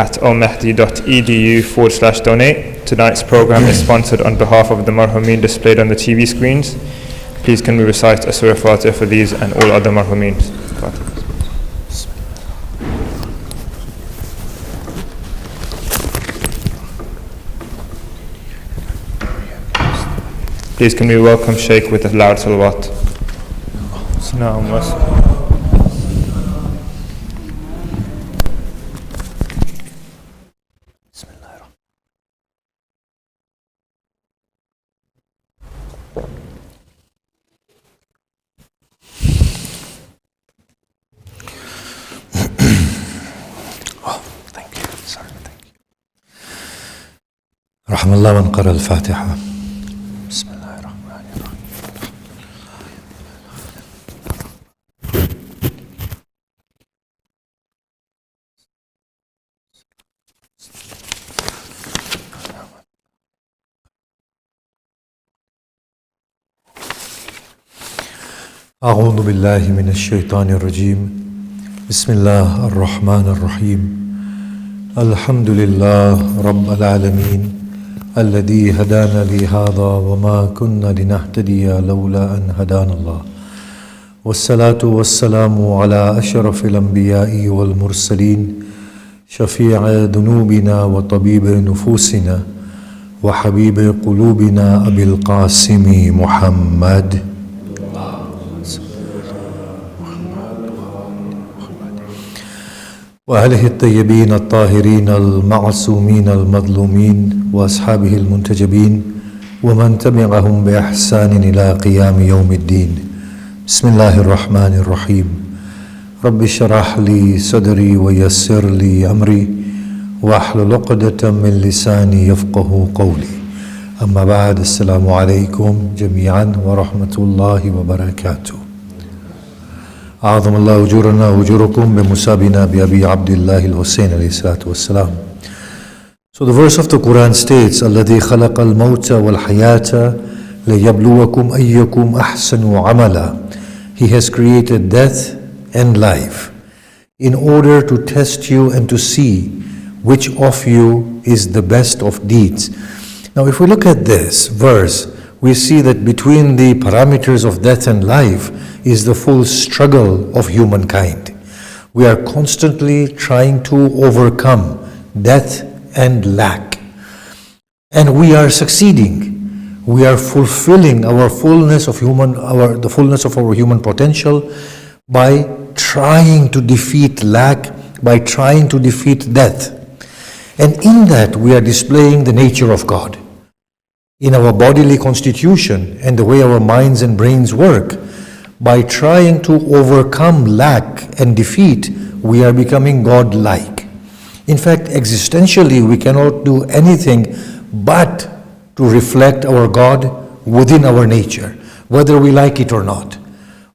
at almahdi.edu/donate. Tonight's program is sponsored on behalf of the marhumin displayed on the TV screens. Please can we recite a Surah Fatiha for these and all other marhumins. Please can we welcome Shaykh with a loud salawat. رحم الله من قرأ الفاتحة. بسم الله الرحمن الرحيم. أعوذ بالله من الشيطان الرجيم. بسم الله الرحمن الرحيم. الحمد لله رب العالمين الذي هدانا لهذا وما كنا لنهتدي لولا أن هدانا الله والصلاة والسلام على أشرف الأنبياء والمرسلين شفيع ذنوبنا وطبيب نفوسنا وحبيب قلوبنا أبي القاسم محمد وأهله الطيبين الطاهرين المعصومين المظلومين وأصحابه المنتجبين ومن تبعهم بإحسان إلى قيام يوم الدين. بسم الله الرحمن الرحيم. رب اشرح لي صدري ويسر لي أمري واحلل عقدة من لساني يفقه قولي. أما بعد، السلام عليكم جميعا ورحمة الله وبركاته. أعظم الله أجورنا وأجوركم بمسابنا بأبي عبد الله الحسين عليه الصلاة والسلام. So the verse of the Quran states, الذي خلق الموت والحياة ليبلوكم أيكم أحسن عملا. He has created death and life in order to test you and to see which of you is the best of deeds. Now if we look at this verse, we see that between the parameters of death and life is the full struggle of humankind. We are constantly trying to overcome death and lack. And we are succeeding. We are fulfilling our fullness of the fullness of our human potential by trying to defeat lack, by trying to defeat death. And in that we are displaying the nature of God. In our bodily constitution and the way our minds and brains work, by trying to overcome lack and defeat, we are becoming God-like. In fact, existentially, we cannot do anything but to reflect our God within our nature, whether we like it or not.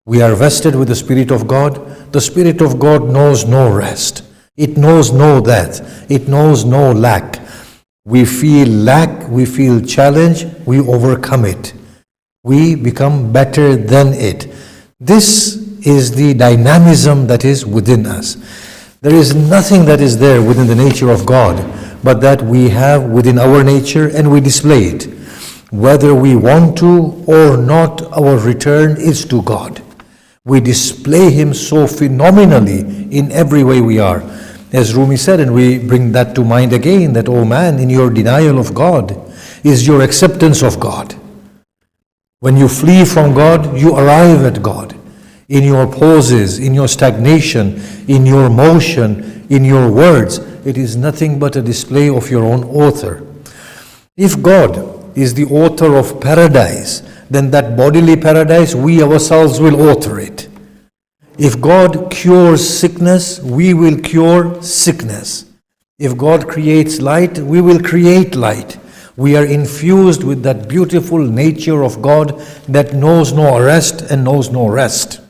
We are vested with the Spirit of God. The Spirit of God knows no rest. It knows no death. It knows no lack. We feel lack, we feel challenge, we overcome it. We become better than it. This is the dynamism that is within us. There is nothing that is there within the nature of God, but that we have within our nature and we display it. Whether we want to or not, our return is to God. We display Him so phenomenally in every way we are. As Rumi said, and we bring that to mind again, that, oh man, in your denial of God is your acceptance of God. When you flee from God, you arrive at God. In your poses, in your stagnation, in your motion, in your words, it is nothing but a display of your own author. If God is the author of paradise, then that bodily paradise, we ourselves will author it. If God cures sickness, we will cure sickness. If God creates light, we will create light. We are infused with that beautiful nature of God that knows no arrest and knows no rest.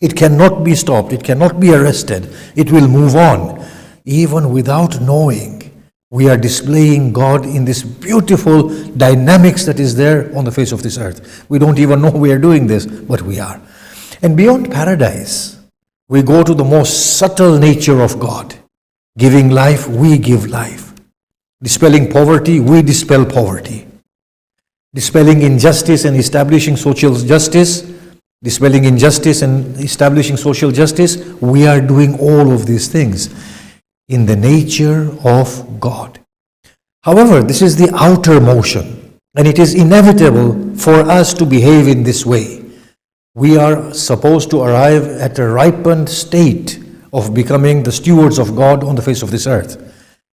It cannot be stopped. It cannot be arrested. It will move on. Even without knowing, we are displaying God in this beautiful dynamics that is there on the face of this earth. We don't even know we are doing this, but we are. And beyond paradise, we go to the most subtle nature of God. Giving life, we give life. Dispelling poverty, we dispel poverty. Dispelling injustice and establishing social justice, dispelling injustice and establishing social justice, we are doing all of these things in the nature of God. However, this is the outer motion, and it is inevitable for us to behave in this way. We are supposed to arrive at a ripened state of becoming the stewards of God on the face of this earth.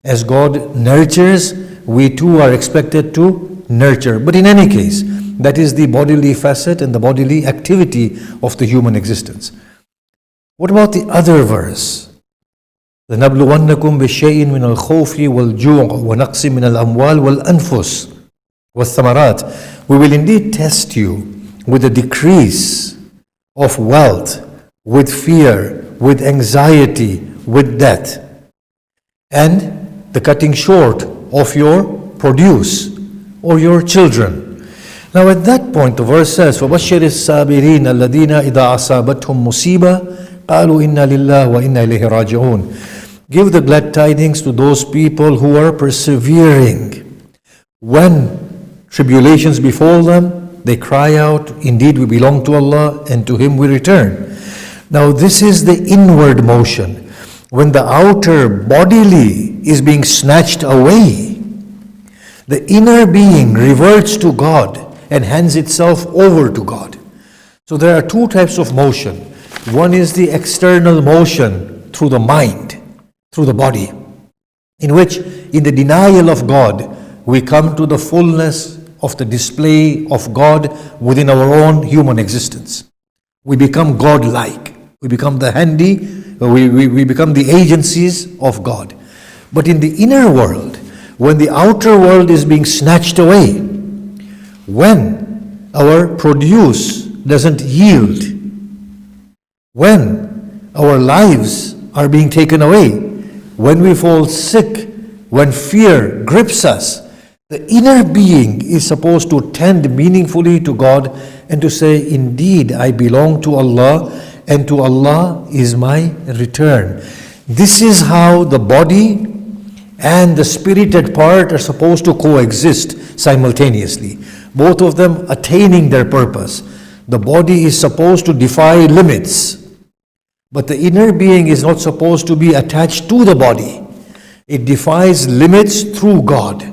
As God nurtures, we too are expected to nurture. But in any case, that is the bodily facet and the bodily activity of the human existence. What about the other verse? لَنَبْلُوَنَّكُمْ بِشَيْءٍ مِنَ الْخَوْفِ وَالْجُوعِ وَنَقْصٍ مِنَ الْأَمْوَالِ وَالْأَنفُسِ وَالثَّمَرَاتِ. We will indeed test you with a decrease of wealth, with fear, with anxiety, with death, and the cutting short of your produce or your children. Now at that point the verse says, وَبَشِّرِ الصَّابِرِينَ الَّذِينَ إِذَا أَصَابَتْهُمْ مُصِيبَةٌ قَالُوا إِنَّا لِلَّهِ وَإِنَّا إِلَيْهِ رَاجِعُونَ. Give the glad tidings to those people who are persevering. When tribulations befall them, they cry out, indeed we belong to Allah and to Him we return. Now this is the inward motion. When the outer bodily is being snatched away, the inner being reverts to God and hands itself over to God. So there are two types of motion. One is the external motion through the mind, through the body, in which in the denial of God, we come to the fullness of the display of God within our own human existence. We become God-like. We become the we become the agencies of God. But in the inner world, when the outer world is being snatched away, when our produce doesn't yield, when our lives are being taken away, when we fall sick, when fear grips us, the inner being is supposed to tend meaningfully to God and to say, indeed, I belong to Allah and to Allah is my return. This is how the body and the spirited part are supposed to coexist simultaneously, both of them attaining their purpose. The body is supposed to defy limits, but the inner being is not supposed to be attached to the body. It defies limits through God.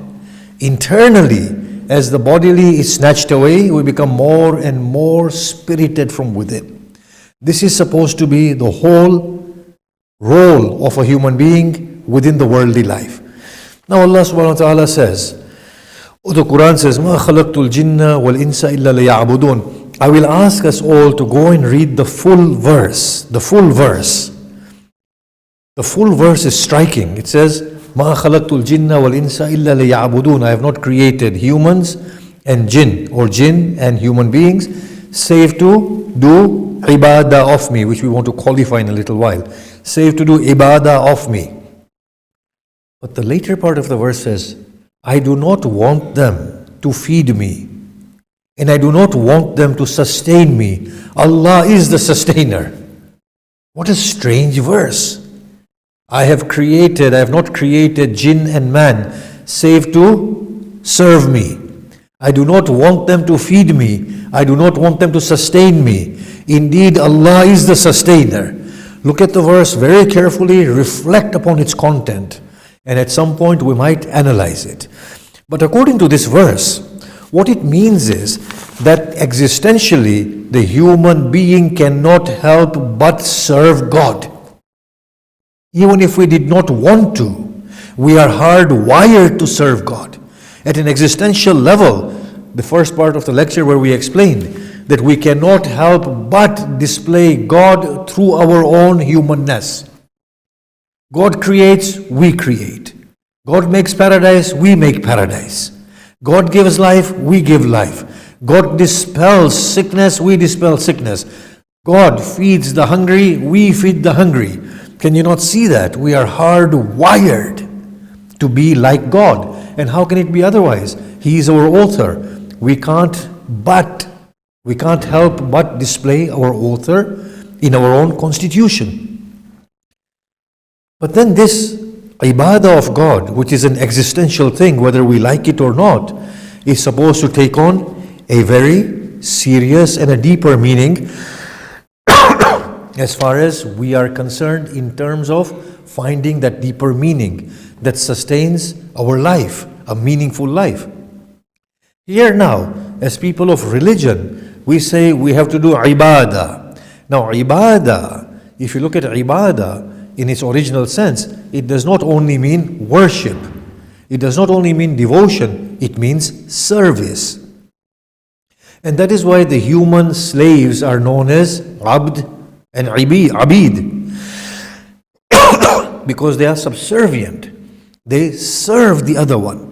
Internally, as the bodily is snatched away, we become more and more spirited from within. This is supposed to be the whole role of a human being within the worldly life. Now Allah subhanahu wa ta'ala says, the Quran says, مَا خَلَقْتُ الْجِنَّ وَالْإِنسَ إِلَّا لِيَعْبُدُونَ. I will ask us all to go and read the full verse. The full verse. The full verse is striking. It says, مَا خَلَقْتُ الْجِنَّ وَالْإِنسَ إِلَّا لِيَعْبُدُونَ. I have not created humans and jinn, or jinn and human beings, save to do ibadah of me, which we want to qualify in a little while. Save to do ibadah of me. But the later part of the verse says, I do not want them to feed me, and I do not want them to sustain me. Allah is the sustainer. What a strange verse. I have not created jinn and man save to serve me. I do not want them to feed me. I do not want them to sustain me. Indeed, Allah is the sustainer. Look at the verse very carefully, reflect upon its content, and at some point we might analyze it. But according to this verse, what it means is that existentially, the human being cannot help but serve God. Even if we did not want to, we are hardwired to serve God. At an existential level, the first part of the lecture where we explained that we cannot help but display God through our own humanness. God creates, we create. God makes paradise, we make paradise. God gives life, we give life. God dispels sickness, we dispel sickness. God feeds the hungry, we feed the hungry. Can you not see that? We are hardwired to be like God. And how can it be otherwise? He is our author. We can't help but display our author in our own constitution. But then this ibadah of God, which is an existential thing, whether we like it or not, is supposed to take on a very serious and a deeper meaning as far as we are concerned in terms of finding that deeper meaning that sustains our life, a meaningful life. Here now, as people of religion, we say we have to do ibadah. Now ibadah, if you look at ibadah in its original sense, it does not only mean worship. It does not only mean devotion, it means service. And that is why the human slaves are known as abd and abid. Because they are subservient. They serve the other one.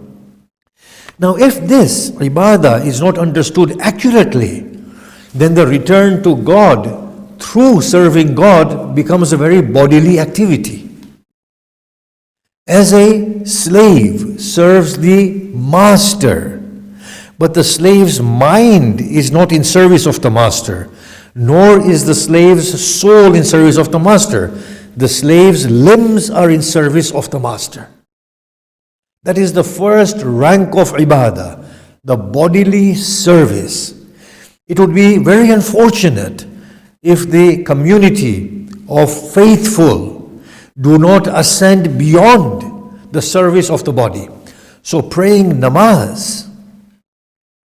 Now if this ibadah is not understood accurately, then the return to God through serving God becomes a very bodily activity. As a slave serves the master, but the slave's mind is not in service of the master, nor is the slave's soul in service of the master. The slave's limbs are in service of the master. That is the first rank of ibadah, the bodily service. It would be very unfortunate if the community of faithful do not ascend beyond the service of the body. So praying namaz,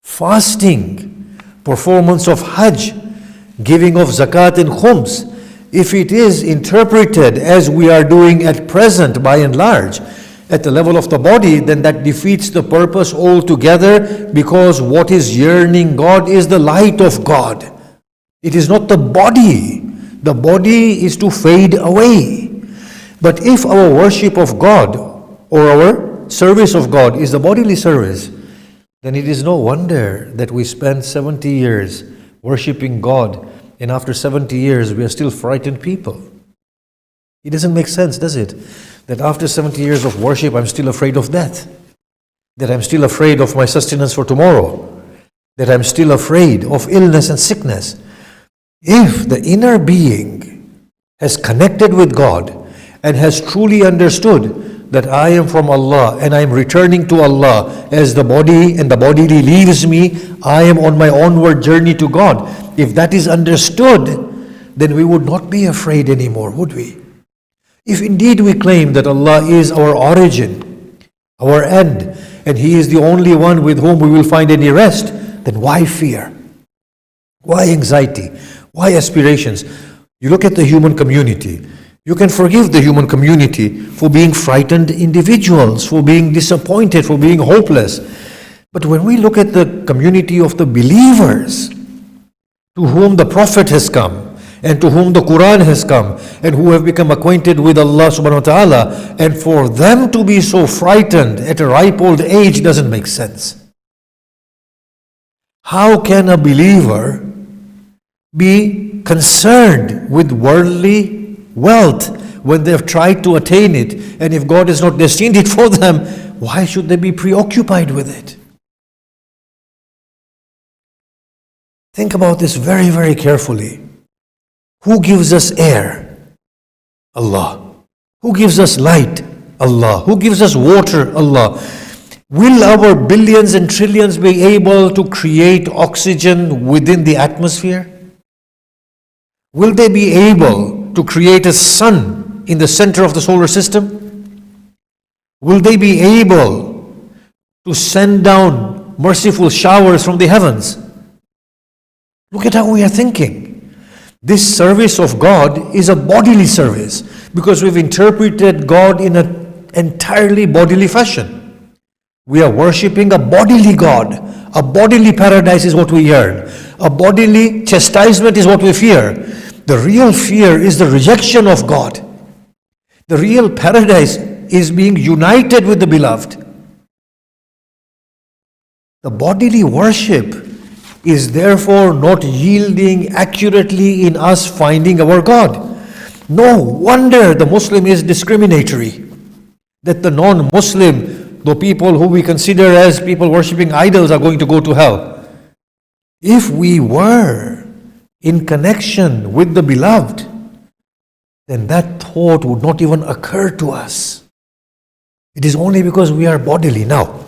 fasting, performance of hajj, giving of zakat and khums, if it is interpreted as we are doing at present by and large, at the level of the body, then that defeats the purpose altogether, because what is yearning God is the light of God. It is not the body. The body is to fade away. But if our worship of God or our service of God is the bodily service, then it is no wonder that we spend 70 years worshiping God, and after 70 years we are still frightened people. It doesn't make sense, does it? That after 70 years of worship, I'm still afraid of death. That I'm still afraid of my sustenance for tomorrow. That I'm still afraid of illness and sickness. If the inner being has connected with God and has truly understood that I am from Allah and I am returning to Allah as the body and the body leaves me, I am on my onward journey to God. If that is understood, then we would not be afraid anymore, would we? If indeed we claim that Allah is our origin, our end, and He is the only one with whom we will find any rest, then why fear? Why anxiety? Why aspirations? You look at the human community. You can forgive the human community for being frightened individuals, for being disappointed, for being hopeless. But when we look at the community of the believers, to whom the Prophet has come, and to whom the Quran has come, and who have become acquainted with Allah subhanahu wa ta'ala, and for them to be so frightened at a ripe old age doesn't make sense. How can a believer be concerned with worldly wealth when they've tried to attain it, and if God has not destined it for them, why should they be preoccupied with it? Think about this very, very carefully. Who gives us air? Allah. Who gives us light? Allah. Who gives us water? Allah. Will our billions and trillions be able to create oxygen within the atmosphere? Will they be able to create a sun in the center of the solar system? Will they be able to send down merciful showers from the heavens? Look at how we are thinking. This service of God is a bodily service because we've interpreted God in an entirely bodily fashion. We are worshipping a bodily God. A bodily paradise is what we yearn. A bodily chastisement is what we fear. The real fear is the rejection of God. The real paradise is being united with the beloved. The bodily worship is therefore not yielding accurately in us finding our God. No wonder the Muslim is discriminatory. That the non-Muslim, the people who we consider as people worshipping idols, are going to go to hell. If we were in connection with the beloved, then that thought would not even occur to us. It is only because we are bodily. Now,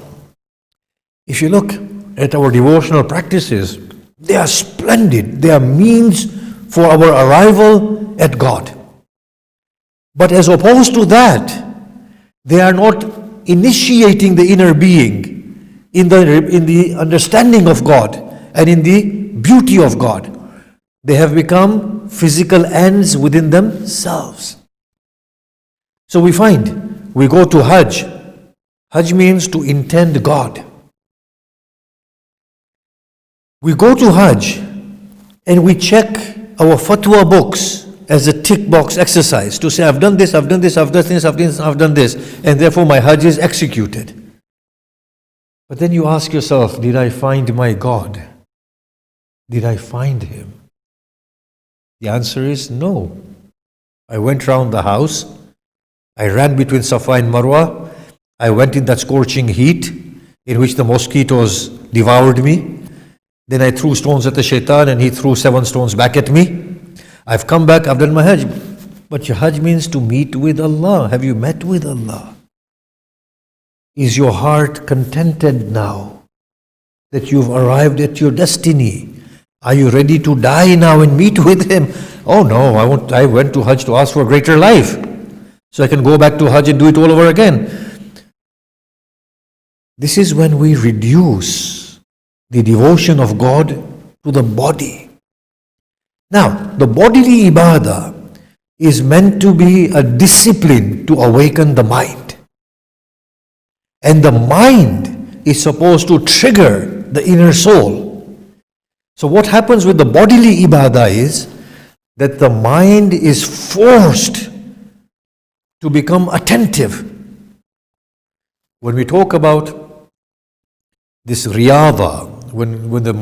if you look at our devotional practices, they are splendid. They are means for our arrival at God. But as opposed to that, they are not initiating the inner being in the understanding of God and in the beauty of God. They have become physical ends within themselves. So we find, we go to Hajj. Hajj means to intend God. We go to Hajj and we check our fatwa books as a tick box exercise to say, I've done this, I've done this, I've done this, I've done this, and therefore my Hajj is executed. But then you ask yourself, did I find my God? Did I find Him? The answer is no. I went round the house, I ran between Safa and Marwa, I went in that scorching heat in which the mosquitoes devoured me. Then I threw stones at the shaitan and he threw 7 stones back at me. I've come back, I've done my Hajj. But your Hajj means to meet with Allah. Have you met with Allah? Is your heart contented now that you've arrived at your destiny? Are you ready to die now and meet with Him? Oh no, I went to Hajj to ask for a greater life, so I can go back to Hajj and do it all over again. This is when we reduce the devotion of God to the body. Now, the bodily ibadah is meant to be a discipline to awaken the mind. And the mind is supposed to trigger the inner soul. So what happens with the bodily ibadah is that the mind is forced to become attentive. When we talk about this riyadha, when the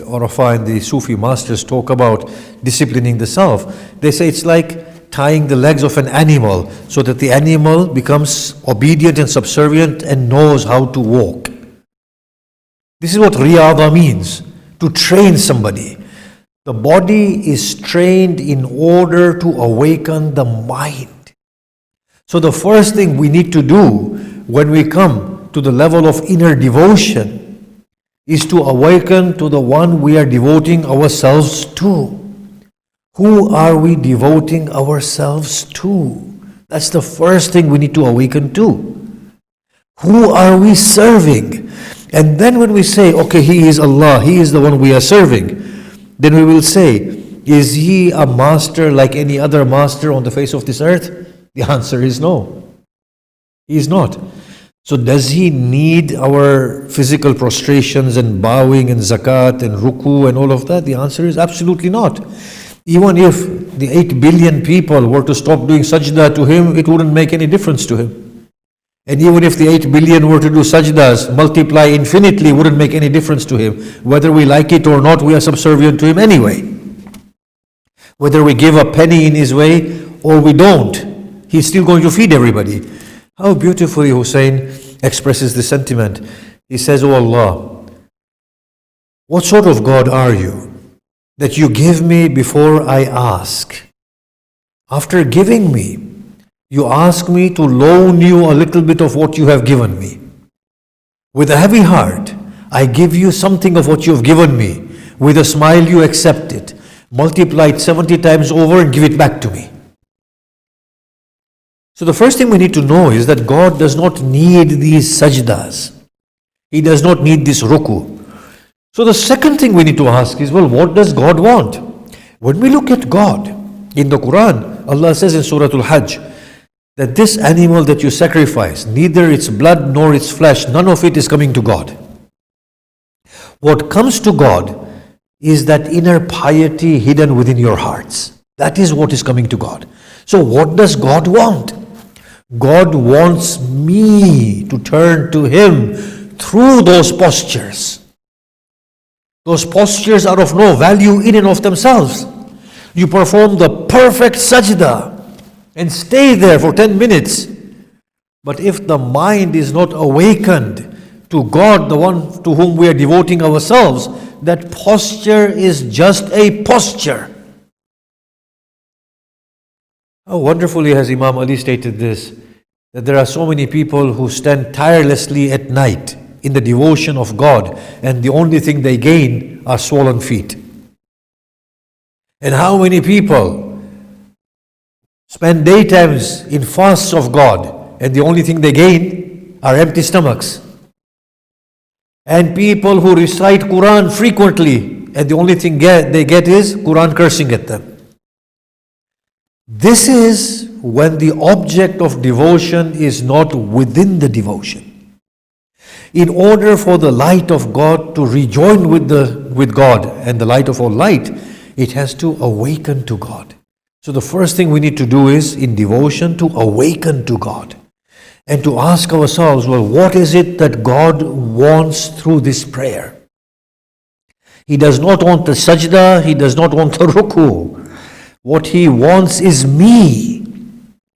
Arafa and the Sufi masters talk about disciplining the self, they say it's like tying the legs of an animal so that the animal becomes obedient and subservient and knows how to walk. This is what riyadha means, to train somebody. The body is trained in order to awaken the mind. So the first thing we need to do when we come to the level of inner devotion is to awaken to the one we are devoting ourselves to. Who are we devoting ourselves to? That's the first thing we need to awaken to. Who are we serving? And then when we say, okay, He is Allah, He is the one we are serving, then we will say, is He a master like any other master on the face of this earth? The answer is no. He is not. So does He need our physical prostrations and bowing and zakat and ruku and all of that? The answer is absolutely not. Even if the 8 billion people were to stop doing sajda to Him, it wouldn't make any difference to Him. And even if the 8 billion were to do sajdas, multiply infinitely, wouldn't make any difference to Him. Whether we like it or not, we are subservient to Him anyway. Whether we give a penny in His way or we don't, He's still going to feed everybody. How beautifully Hussein expresses the sentiment. He says, "Oh Allah, what sort of God are you that you give me before I ask? After giving me, you ask me to loan you a little bit of what you have given me. With a heavy heart, I give you something of what you have given me. With a smile, you accept it. Multiply it 70 times over and give it back to me." So the first thing we need to know is that God does not need these sajdas. He does not need this ruku. So the second thing we need to ask is, well, what does God want? When we look at God in the Quran, Allah says in Surah Al-Hajj that this animal that you sacrifice, neither its blood nor its flesh, none of it is coming to God. What comes to God is that inner piety hidden within your hearts. That is what is coming to God. So what does God want? God wants me to turn to Him through those postures. Those postures are of no value in and of themselves. You perform the perfect sajda and stay there for 10 minutes. But if the mind is not awakened to God, the one to whom we are devoting ourselves, that posture is just a posture. How wonderfully has Imam Ali stated this. that there are so many people who stand tirelessly at night in the devotion of God, and the only thing they gain are swollen feet. And how many people spend daytimes in fasts of God, and the only thing they gain are empty stomachs. And people who recite Quran frequently, and the only thing they get is Quran cursing at them. This is when the object of devotion is not within the devotion. In order for the light of God to rejoin with God and the light of all light, it has to awaken to God. So the first thing we need to do is, in devotion, to awaken to God and to ask ourselves, well, what is it that God wants through this prayer? He does not want the sajda, He does not want the ruku. What He wants is me,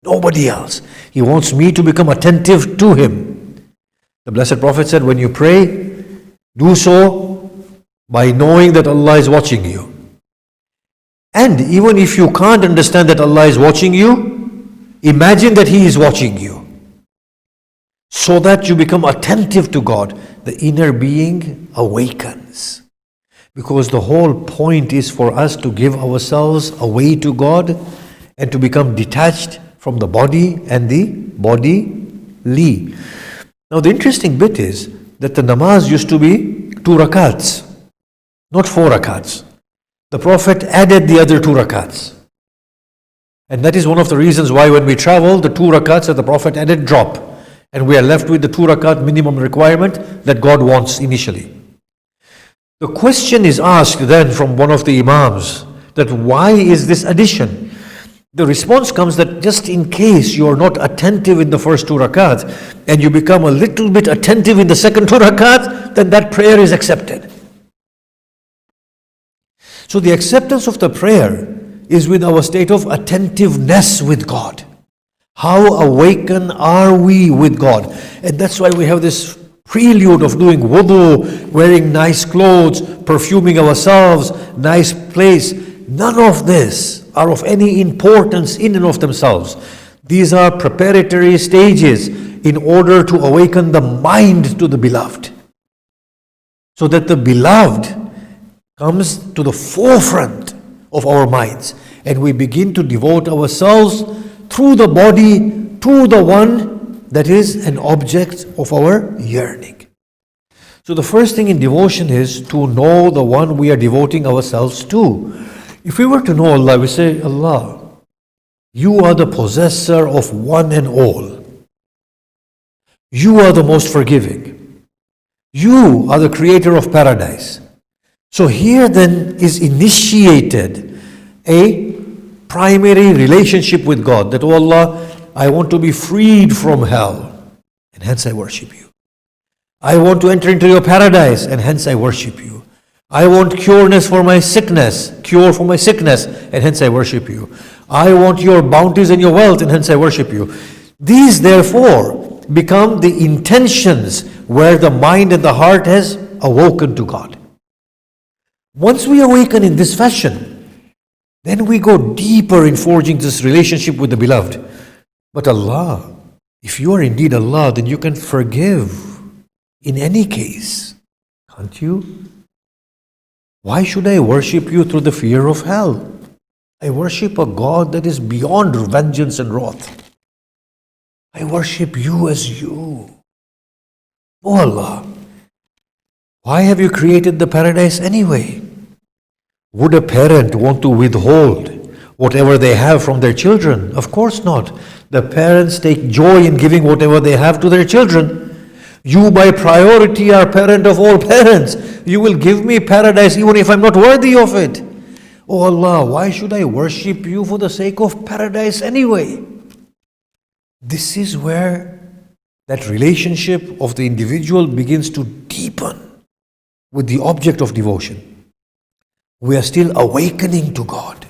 nobody else. He wants me to become attentive to Him. The Blessed Prophet said, when you pray, do so by knowing that Allah is watching you. And even if you can't understand that Allah is watching you, imagine that He is watching you, so that you become attentive to God. The inner being awakens. Because the whole point is for us to give ourselves away to God and to become detached from the body and the bodily. Now the interesting bit is that the namaz used to be 2 rakats, not 4 rakats. The Prophet added the other 2 rakats. And that is one of the reasons why when we travel, the 2 rakats that the Prophet added drop. And we are left with the 2 rakat minimum requirement that God wants initially. The question is asked then from one of the Imams, that why is this addition? The response comes that just in case you are not attentive in the first 2 rakat and you become a little bit attentive in the second 2 rakat, then that prayer is accepted. So the acceptance of the prayer is with our state of attentiveness with God. How awakened are we with God? And that's why we have this prelude of doing wudu, wearing nice clothes, perfuming ourselves, nice place. None of this are of any importance in and of themselves. These are preparatory stages in order to awaken the mind to the beloved, so that the beloved comes to the forefront of our minds and we begin to devote ourselves through the body to the one that is an object of our yearning. So the first thing in devotion is to know the one we are devoting ourselves to. If we were to know Allah, we say, Allah, you are the possessor of one and all. You are the most forgiving. You are the creator of paradise. So here then is initiated a primary relationship with God, that, oh Allah, I want to be freed from hell, and hence I worship you. I want to enter into your paradise, and hence I worship you. I want cureness for my sickness, cure for my sickness, and hence I worship you. I want your bounties and your wealth, and hence I worship you. These therefore become the intentions where the mind and the heart has awoken to God. Once we awaken in this fashion, then we go deeper in forging this relationship with the beloved. But Allah, if you are indeed Allah, then you can forgive in any case, can't you? Why should I worship you through the fear of hell? I worship a God that is beyond vengeance and wrath. I worship you as you. Oh Allah, why have you created the paradise anyway? Would a parent want to withhold whatever they have from their children? Of course not. The parents take joy in giving whatever they have to their children. You by priority are parent of all parents. You will give me paradise even if I'm not worthy of it. Oh Allah, why should I worship you for the sake of paradise anyway? This is where that relationship of the individual begins to deepen with the object of devotion. We are still awakening to God.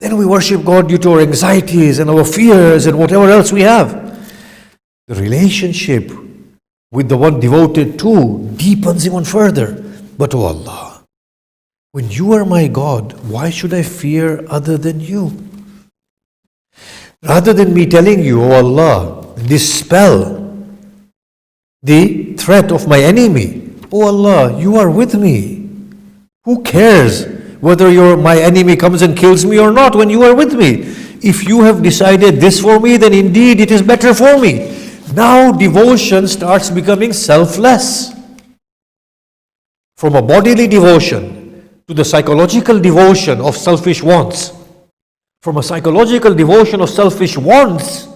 Then we worship God due to our anxieties and our fears and whatever else we have. The relationship with the one devoted to deepens even further. But oh Allah, when you are my God, why should I fear other than you? Rather than me telling you, oh Allah, dispel the threat of my enemy. Oh Allah, you are with me. Who cares whether my enemy comes and kills me or not when you are with me? If you have decided this for me, then indeed it is better for me. Now devotion starts becoming selfless. From a bodily devotion to the psychological devotion of selfish wants. From a psychological devotion of selfish wants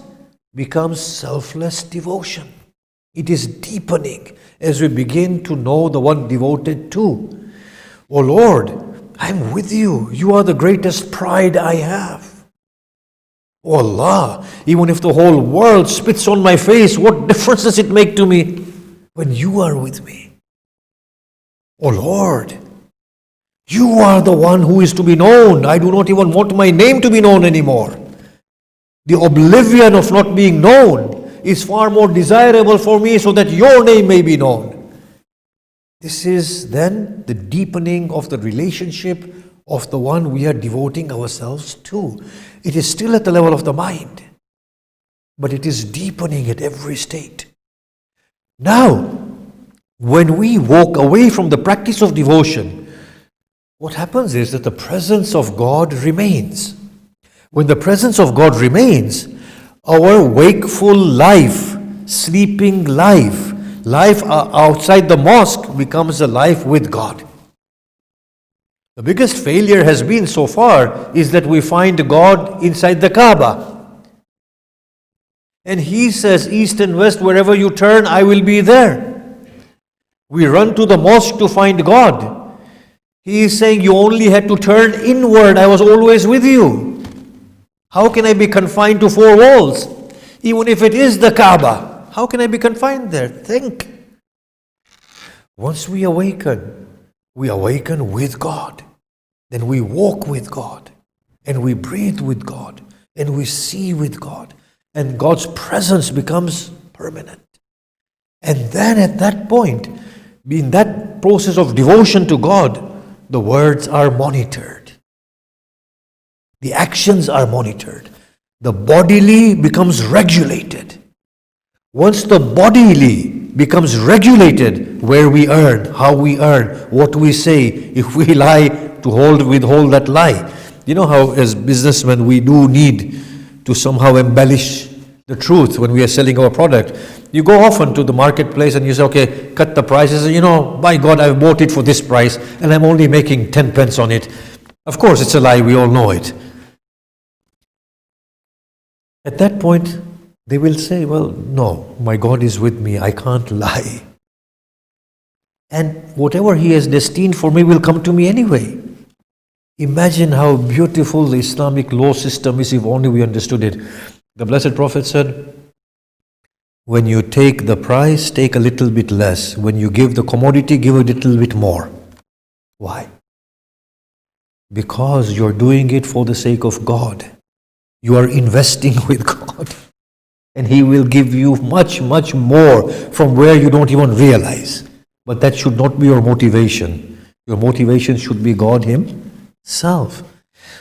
becomes selfless devotion. It is deepening as we begin to know the one devoted to. Oh Lord, I'm with you. You are the greatest pride I have. Oh Allah, even if the whole world spits on my face, what difference does it make to me when you are with me? Oh Lord, you are the one who is to be known. I do not even want my name to be known anymore. The oblivion of not being known is far more desirable for me so that your name may be known. This is then the deepening of the relationship of the one we are devoting ourselves to. It is still at the level of the mind, but it is deepening at every state. Now, when we walk away from the practice of devotion, what happens is that the presence of God remains. When the presence of God remains, our wakeful life, sleeping life, life outside the mosque becomes a life with God. The biggest failure has been so far is that we find God inside the Kaaba. And He says, east and west, wherever you turn, I will be there. We run to the mosque to find God. He is saying, you only had to turn inward. I was always with you. How can I be confined to four walls? Even if it is the Kaaba, how can I be confined there? Think. Once we awaken with God. Then we walk with God. And we breathe with God. And we see with God. And God's presence becomes permanent. And then at that point, in that process of devotion to God, the words are monitored. The actions are monitored. The bodily becomes regulated. Once the bodily becomes regulated, where we earn, how we earn, what we say, if we lie, to withhold that lie. You know how as businessmen we do need to somehow embellish the truth when we are selling our product. You go often to the marketplace and you say, okay, cut the prices. By God, I've bought it for this price and I'm only making 10 pence on it. Of course, it's a lie. We all know it. At that point, they will say, well, no, my God is with me. I can't lie. And whatever He has destined for me will come to me anyway. Imagine how beautiful the Islamic law system is if only we understood it. The Blessed Prophet said, when you take the price, take a little bit less. When you give the commodity, give a little bit more. Why? Because you're doing it for the sake of God. You are investing with God. And He will give you much, much more from where you don't even realize. But that should not be your motivation. Your motivation should be God Himself.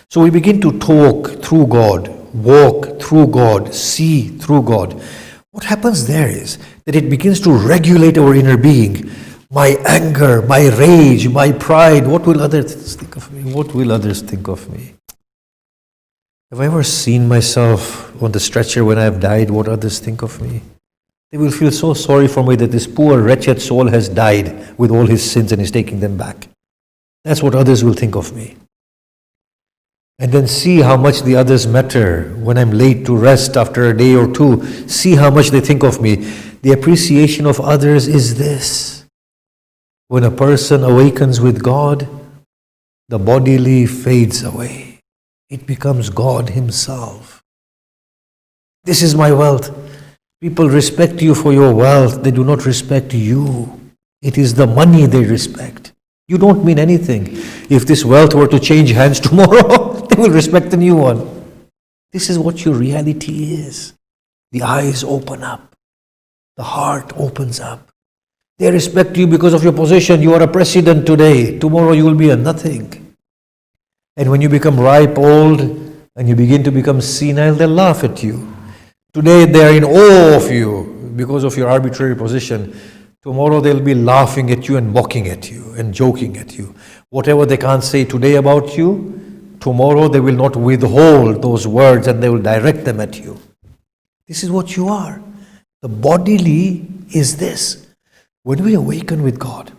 So we begin to talk through God, walk through God, see through God. What happens there is that it begins to regulate our inner being. My anger, my rage, my pride. What will others think of me? What will others think of me? Have I ever seen myself on the stretcher when I have died? What others think of me? They will feel so sorry for me that this poor wretched soul has died with all his sins and is taking them back. That's what others will think of me. And then see how much the others matter when I'm late to rest after a day or two. See how much they think of me. The appreciation of others is this. When a person awakens with God, the bodily fades away. It becomes God Himself. This is my wealth. People respect you for your wealth. They do not respect you. It is the money they respect. You don't mean anything. If this wealth were to change hands tomorrow, they will respect the new one. This is what your reality is. The eyes open up. The heart opens up. They respect you because of your position. You are a president today. Tomorrow you will be a nothing. And when you become ripe, old, and you begin to become senile, they'll laugh at you. Today they are in awe of you because of your arbitrary position. Tomorrow they'll be laughing at you and mocking at you and joking at you. Whatever they can't say today about you, tomorrow they will not withhold those words and they will direct them at you. This is what you are. The bodily is this. When we awaken with God,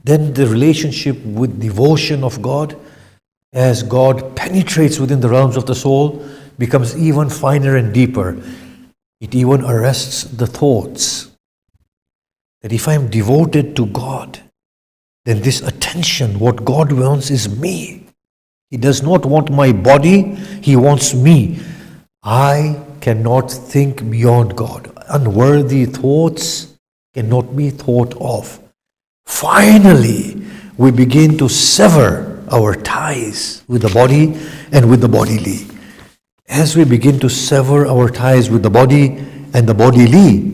then the relationship with devotion of God, as God penetrates within the realms of the soul, becomes even finer and deeper. It even arrests the thoughts that if I am devoted to God, then this attention, what God wants is me. He does not want my body, He wants me. I cannot think beyond God. Unworthy thoughts cannot be thought of. Finally, we begin to sever our ties with the body and with the bodily. As we begin to sever our ties with the body and the bodily,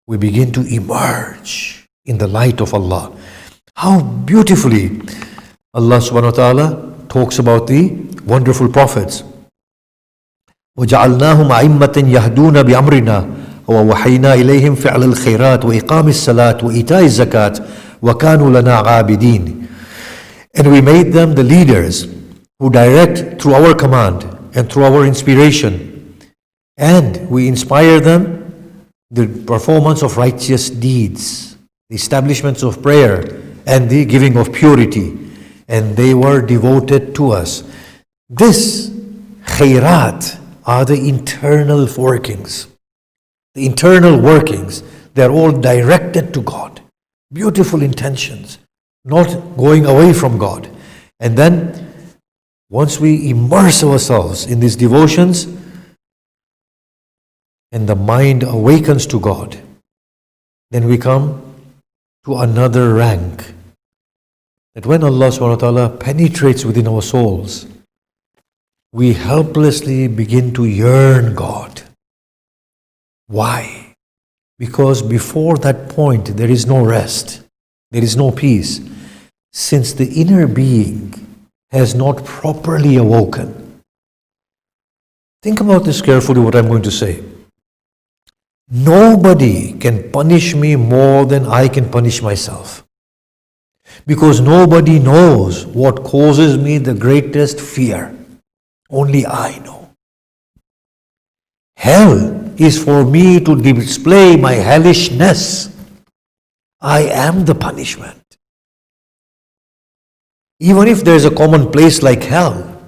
we begin to emerge in the light of Allah. How beautifully Allah subhanahu wa ta'ala talks about the wonderful prophets. وَجَعَلْنَاهُمْ أَئِمَّةً يَهْدُونَ بِأَمْرِنَا وَوَحَيْنَا إِلَيْهِمْ فِعْلَ الْخَيْرَاتِ وَإِقَامِ الصَّلَاةِ وَإِيتَاءِ الزَّكَاةِ وَكَانُوا لَنَا عَابِدِينَ. And we made them the leaders who direct through our command and through our inspiration. And we inspire them the performance of righteous deeds, the establishments of prayer, and the giving of purity. And they were devoted to us. This khairat are the internal workings. The internal workings, they're all directed to God. Beautiful intentions, not going away from God. And then, once we immerse ourselves in these devotions, and the mind awakens to God, then we come to another rank. That when Allah subhanahu wa ta'ala penetrates within our souls, we helplessly begin to yearn God. Why? Because before that point there is no rest, there is no peace, since the inner being has not properly awoken. Think about this carefully, what I'm going to say. Nobody can punish me more than I can punish myself. Because nobody knows what causes me the greatest fear. Only I know. Hell is for me to display my hellishness. I am the punishment. Even if there is a common place like hell,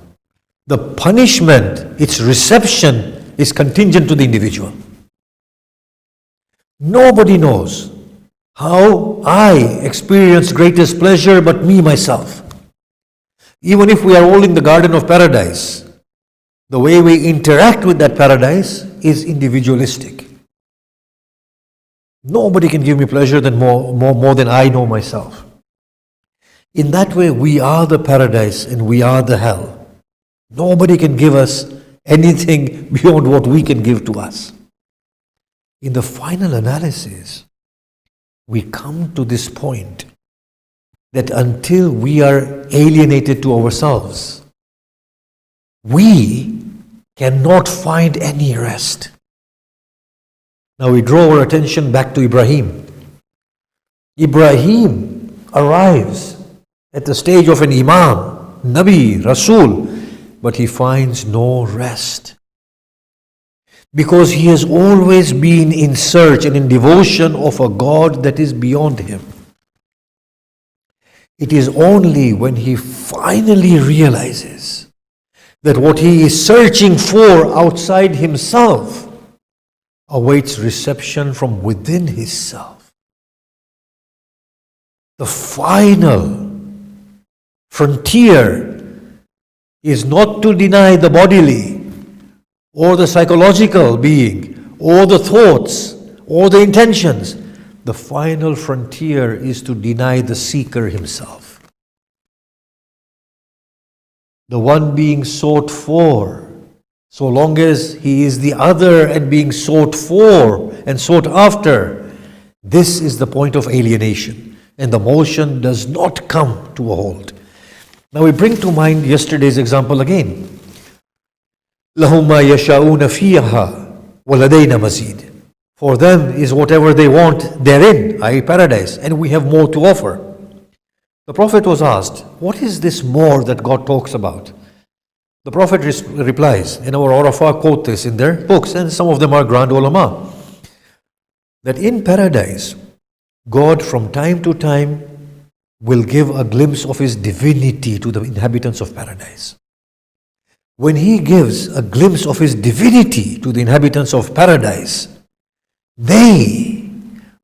the punishment, its reception is contingent to the individual. Nobody knows how I experience greatest pleasure but me myself. Even if we are all in the garden of paradise, the way we interact with that paradise is individualistic. Nobody can give me pleasure than more than I know myself. In that way, we are the paradise and we are the hell. Nobody can give us anything beyond what we can give to us. In the final analysis, we come to this point that until we are alienated to ourselves, we cannot find any rest. Now we draw our attention back to Ibrahim. Ibrahim arrives at the stage of an Imam, Nabi, Rasul, but he finds no rest. Because he has always been in search and in devotion of a God that is beyond him. It is only when he finally realizes that what he is searching for outside himself awaits reception from within himself. The final frontier is not to deny the bodily or the psychological being or the thoughts or the intentions. The final frontier is to deny the seeker himself. The one being sought for. So long as he is the other and being sought for and sought after, this is the point of alienation. And the motion does not come to a halt. Now we bring to mind yesterday's example again. لَهُمْ مَا يَشَاءُونَ فِيهَا وَلَدَيْنَا مَزِيدٌ. For them is whatever they want therein, i.e. paradise, and we have more to offer. The Prophet was asked, what is this more that God talks about? The Prophet replies, and our Urafah quote this in their books, and some of them are grand ulama, that in paradise, God from time to time will give a glimpse of His divinity to the inhabitants of paradise. When He gives a glimpse of His divinity to the inhabitants of paradise, they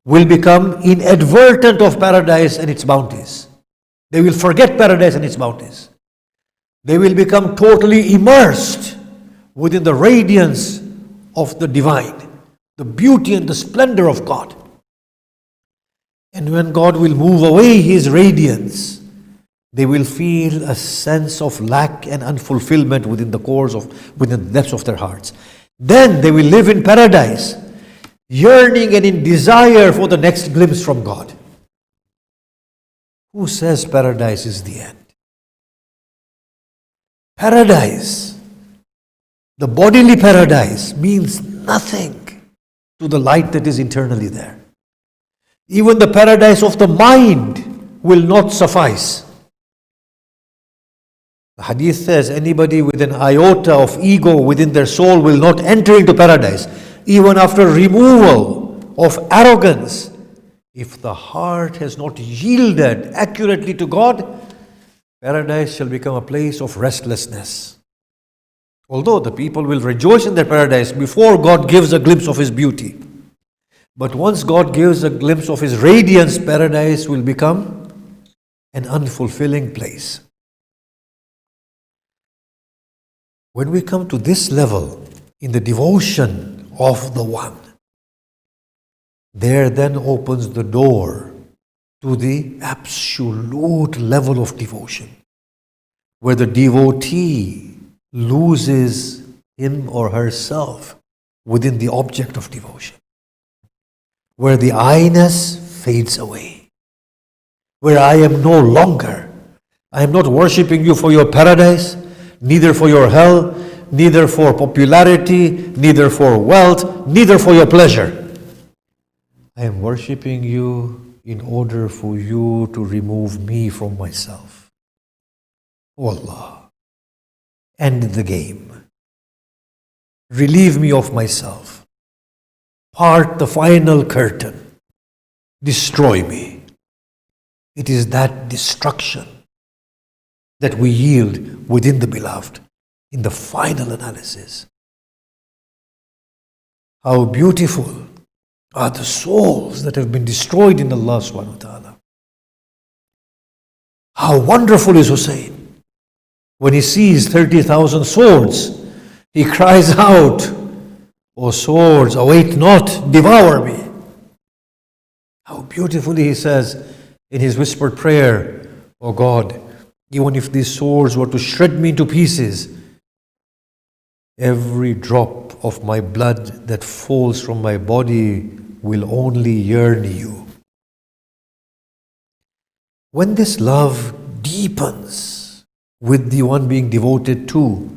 will become inadvertent of paradise and its bounties. They will forget paradise and its bounties. They will become totally immersed within the radiance of the divine, the beauty and the splendor of God. And when God will move away His radiance, they will feel a sense of lack and unfulfillment within the depths of their hearts. Then they will live in paradise, yearning and in desire for the next glimpse from God. Who says paradise is the end? Paradise, the bodily paradise, means nothing to the light that is internally there. Even the paradise of the mind will not suffice. The hadith says anybody with an iota of ego within their soul will not enter into paradise, even after removal of arrogance. If the heart has not yielded accurately to God, paradise shall become a place of restlessness. Although the people will rejoice in their paradise before God gives a glimpse of His beauty. But once God gives a glimpse of His radiance, paradise will become an unfulfilling place. When we come to this level in the devotion of the One, there then opens the door to the absolute level of devotion, where the devotee loses him or herself within the object of devotion, where the I-ness fades away, where I am no longer, I am not worshipping you for your paradise, neither for your hell, neither for popularity, neither for wealth, neither for your pleasure. I am worshipping you in order for you to remove me from myself. O Allah, end the game. Relieve me of myself. Part the final curtain. Destroy me. It is that destruction that we yield within the beloved in the final analysis. How beautiful are the souls that have been destroyed in Allah subhanahu wa ta'ala. How wonderful is Hussein. When he sees 30,000 swords, he cries out, O swords, await not, devour me. How beautifully he says in his whispered prayer, O God, even if these swords were to shred me into pieces, every drop of my blood that falls from my body will only yearn you. When this love deepens with the one being devoted to,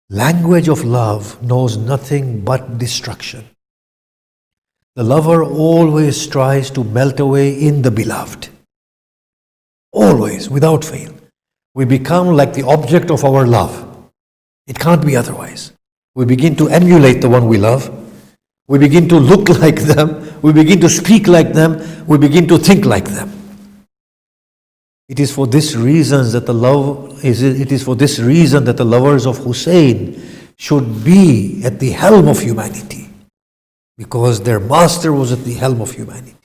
language of love knows nothing but destruction. The lover always tries to melt away in the beloved. Always, without fail. We become like the object of our love. It can't be otherwise. We begin to emulate the one we love. We begin to look like them. We begin to speak like them. We begin to think like them. It is for this reason that the lovers of Hussein should be at the helm of humanity, because their master was at the helm of humanity.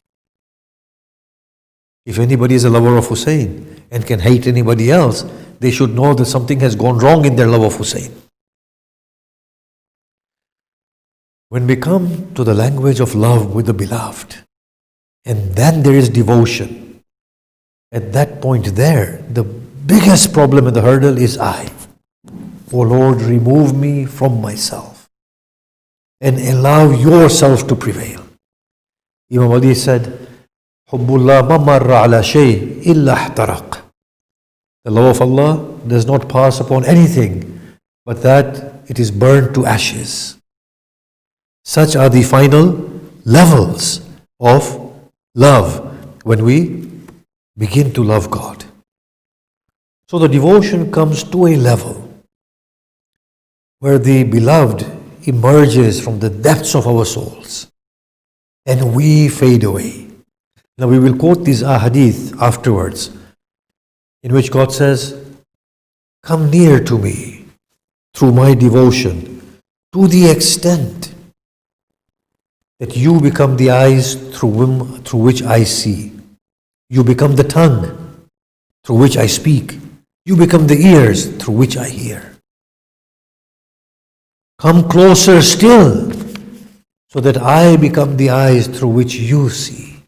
If anybody is a lover of Hussein and can hate anybody else, they should know that something has gone wrong in their love of Hussein. When we come to the language of love with the beloved, and then there is devotion, at that point there, the biggest problem and the hurdle is I. O Lord, remove me from myself and allow yourself to prevail. Imam Ali said, Hubbullah ma marra ala shay illa ihtaraq. The love of Allah does not pass upon anything, but that it is burned to ashes. Such are the final levels of love when we begin to love God. So the devotion comes to a level where the beloved emerges from the depths of our souls and we fade away. Now we will quote these ahadith afterwards, in which God says, come near to me through my devotion to the extent that you become the eyes through which I see. You become the tongue through which I speak. You become the ears through which I hear. Come closer still, so that I become the eyes through which you see.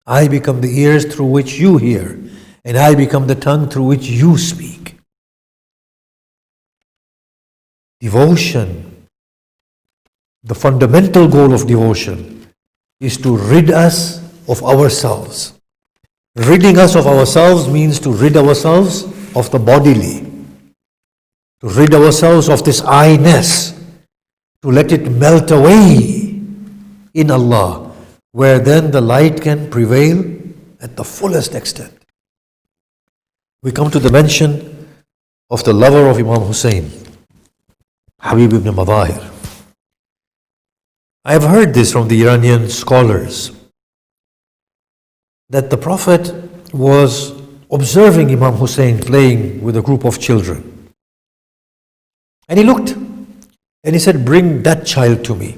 I become the ears through which you hear, and I become the tongue through which you speak. Devotion, the fundamental goal of devotion, is to rid us of ourselves. Ridding us of ourselves means to rid ourselves of the bodily, to rid ourselves of this I-ness, to let it melt away in Allah, where then the light can prevail at the fullest extent. We come to the mention of the lover of Imam Hussein, Habib ibn Madahir. I have heard this from the Iranian scholars, that the Prophet was observing Imam Hussein playing with a group of children. And he looked and he said, bring that child to me.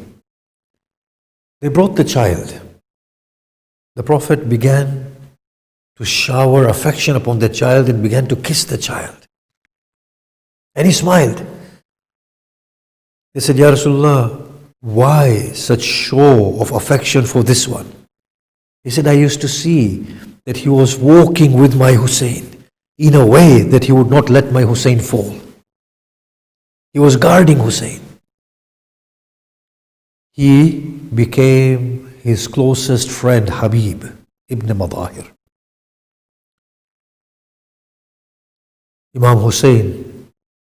They brought the child. The Prophet began to shower affection upon the child and began to kiss the child. And he smiled. They said, Ya Rasulullah, why such show of affection for this one? He said, I used to see that he was walking with my Hussein in a way that he would not let my Hussein fall. He was guarding Hussein. He became his closest friend, Habib ibn Madahir. Imam Hussein,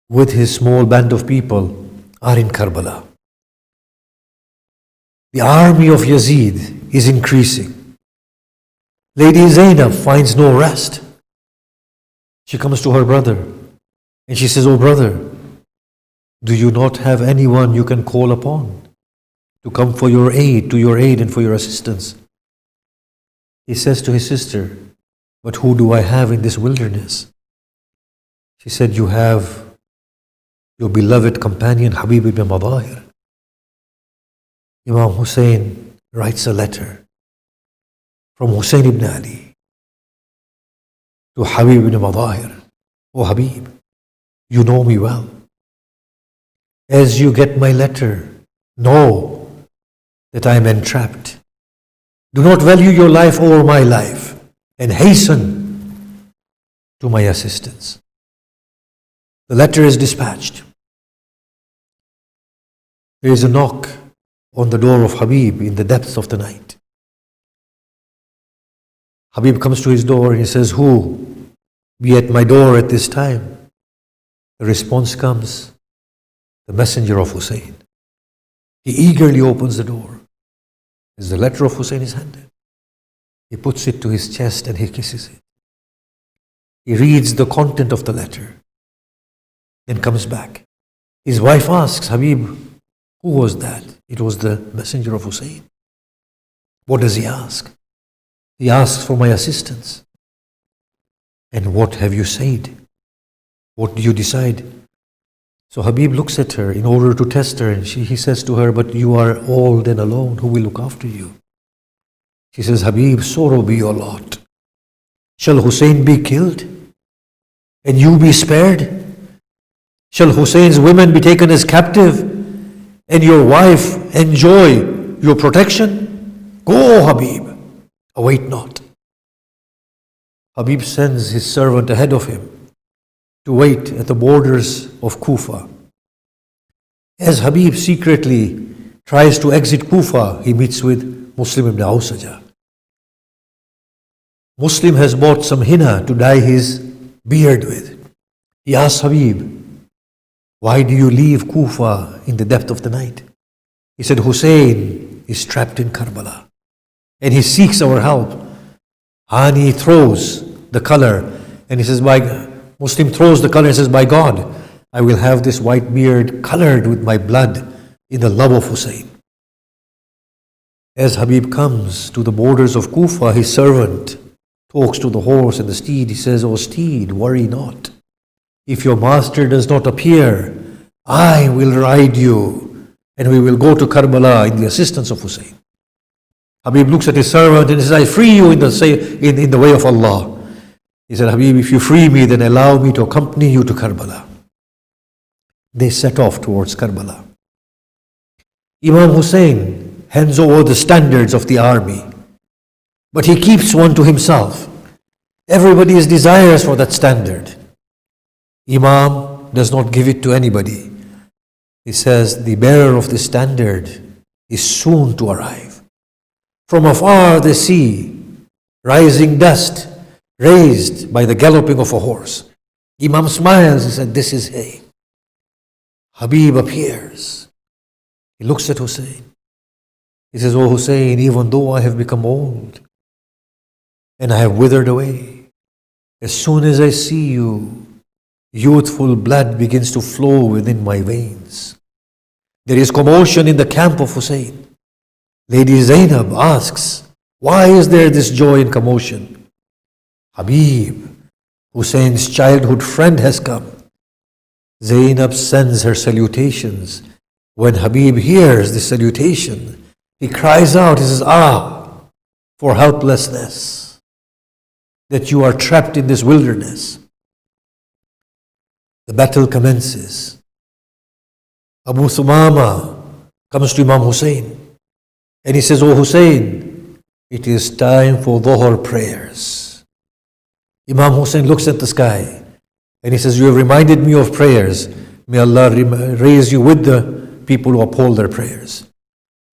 with his small band of people, are in Karbala. The army of Yazid is increasing. Lady Zainab finds no rest. She comes to her brother and she says, oh brother, do you not have anyone you can call upon to come for your aid, to your aid and for your assistance? He says to his sister, but who do I have in this wilderness? She said, you have your beloved companion Habib ibn Madahir. Imam Hussein writes a letter from Hussein ibn Ali to Habib ibn Madahir. Oh Habib, you know me well. As you get my letter, know that I am entrapped. Do not value your life over my life and hasten to my assistance. The letter is dispatched. There is a knock on the door of Habib in the depths of the night. Habib comes to his door and he says, who be at my door at this time? The response comes, the messenger of Hussein. He eagerly opens the door. As the letter of Hussein is handed, he puts it to his chest and he kisses it. He reads the content of the letter, then comes back. His wife asks, Habib, who was that? It was the messenger of Hussein. What does he ask? He asks for my assistance. And what have you said? What do you decide? So Habib looks at her in order to test her, and he says to her, but you are old and alone, who will look after you? She says, Habib, sorrow be your lot. Shall Hussein be killed and you be spared? Shall Hussein's women be taken as captive and your wife enjoy your protection? Go, Habib, await not. Habib sends his servant ahead of him to wait at the borders of Kufa. As Habib secretly tries to exit Kufa, he meets with Muslim ibn Awsaja. Muslim has bought some henna to dye his beard with. He asks Habib, why do you leave Kufa in the depth of the night? He said, Hussein is trapped in Karbala and he seeks our help. And he throws the color and he says, Muslim throws the color and says, by God, I will have this white beard colored with my blood in the love of Hussein. As Habib comes to the borders of Kufa, his servant talks to the horse and the steed. He says, O steed, worry not. If your master does not appear, I will ride you and we will go to Karbala in the assistance of Hussein. Habib looks at his servant and says, I free you in the way of Allah. He said, Habib, if you free me, then allow me to accompany you to Karbala. They set off towards Karbala. Imam Hussein hands over the standards of the army, but he keeps one to himself. Everybody is desirous for that standard. Imam does not give it to anybody. He says, the bearer of the standard is soon to arrive. From afar they see rising dust raised by the galloping of a horse. Imam smiles and said, this is he. Habib appears. He looks at Hussein. He says, O Hussein, even though I have become old and I have withered away, as soon as I see you, youthful blood begins to flow within my veins. There is commotion in the camp of Hussein. Lady Zainab asks, why is there this joy and commotion? Habib, Hussein's childhood friend, has come. Zainab sends her salutations. When Habib hears the salutation, he cries out, he says, for helplessness, that you are trapped in this wilderness. The battle commences. Abu Thumama comes to Imam Hussein and he says, O Hussein, it is time for Dhuhr prayers. Imam Hussein looks at the sky and he says, you have reminded me of prayers. May Allah raise you with the people who uphold their prayers.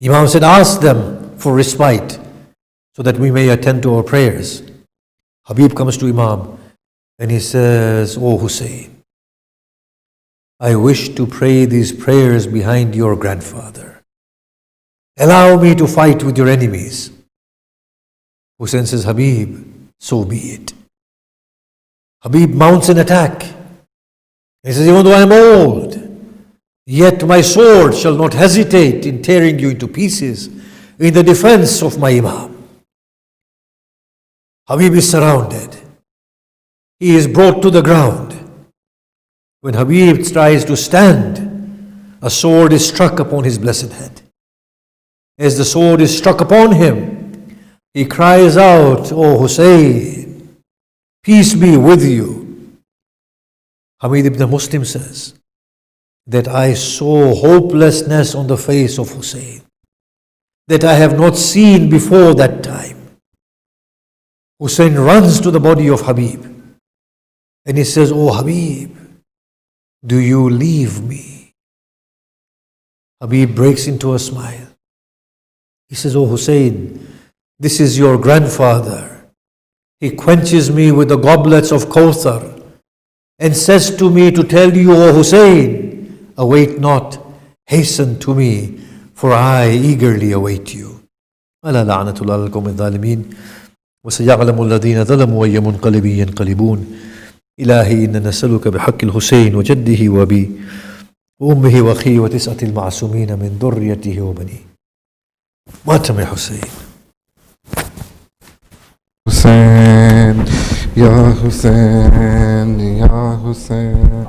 Imam said, ask them for respite so that we may attend to our prayers. Habib comes to Imam and he says, O Hussein, I wish to pray these prayers behind your grandfather. Allow me to fight with your enemies. Hussein says, Habib, so be it. Habib mounts an attack. He says, even though I am old, yet my sword shall not hesitate in tearing you into pieces in the defense of my Imam. Habib is surrounded. He is brought to the ground. When Habib tries to stand, a sword is struck upon his blessed head. As the sword is struck upon him, he cries out, O Hussein, peace be with you. Hamid ibn Muslim says that I saw hopelessness on the face of Hussein that I have not seen before that time. Hussein runs to the body of Habib and he says, O Habib, do you leave me? Habib breaks into a smile. He says, O Hussein, this is your grandfather. He quenches me with the goblets of Kawthar and says to me to tell you, O Hussein, await not, hasten to me, for I eagerly await you. ألا لعنة الله على القوم الظالمين وسيعلم الذين ظلموا أي منقلب ينقلبون إلهي إن نسألك بحق الحسين وجده وأبي وأمه وأخيه وتسعة المعصومين من ذريته وبنيه. ماتم يا حسين. حسين يا حسين يا حسين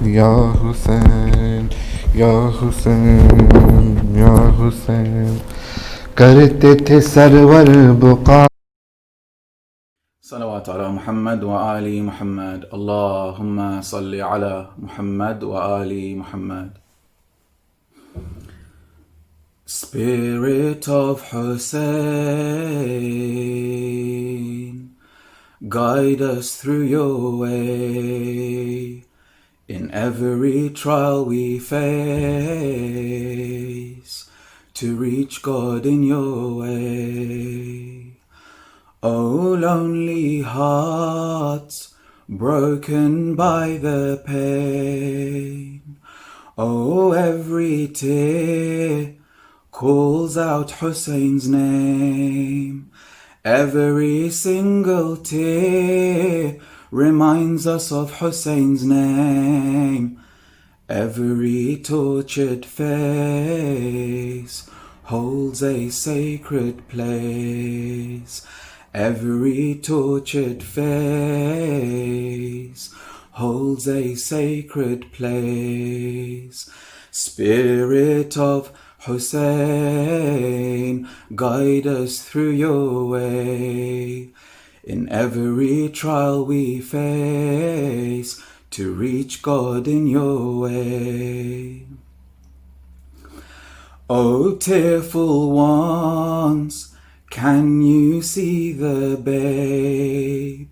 يا حسين يا حسين يا حسين करते थे server बुका. صلوات على محمد وآل محمد. اللهم صل على محمد وآل محمد. Spirit of Hussein, guide us through your way. In every trial we face, to reach God in your way. Oh, lonely hearts, broken by the pain, Oh, every tear calls out Hussein's name. Every single tear reminds us of Hussein's name. Every tortured face holds a sacred place. Every tortured face holds a sacred place. Spirit of Hussein, guide us through your way. In every trial we face, to reach God in your way. O tearful ones, can you see the babe?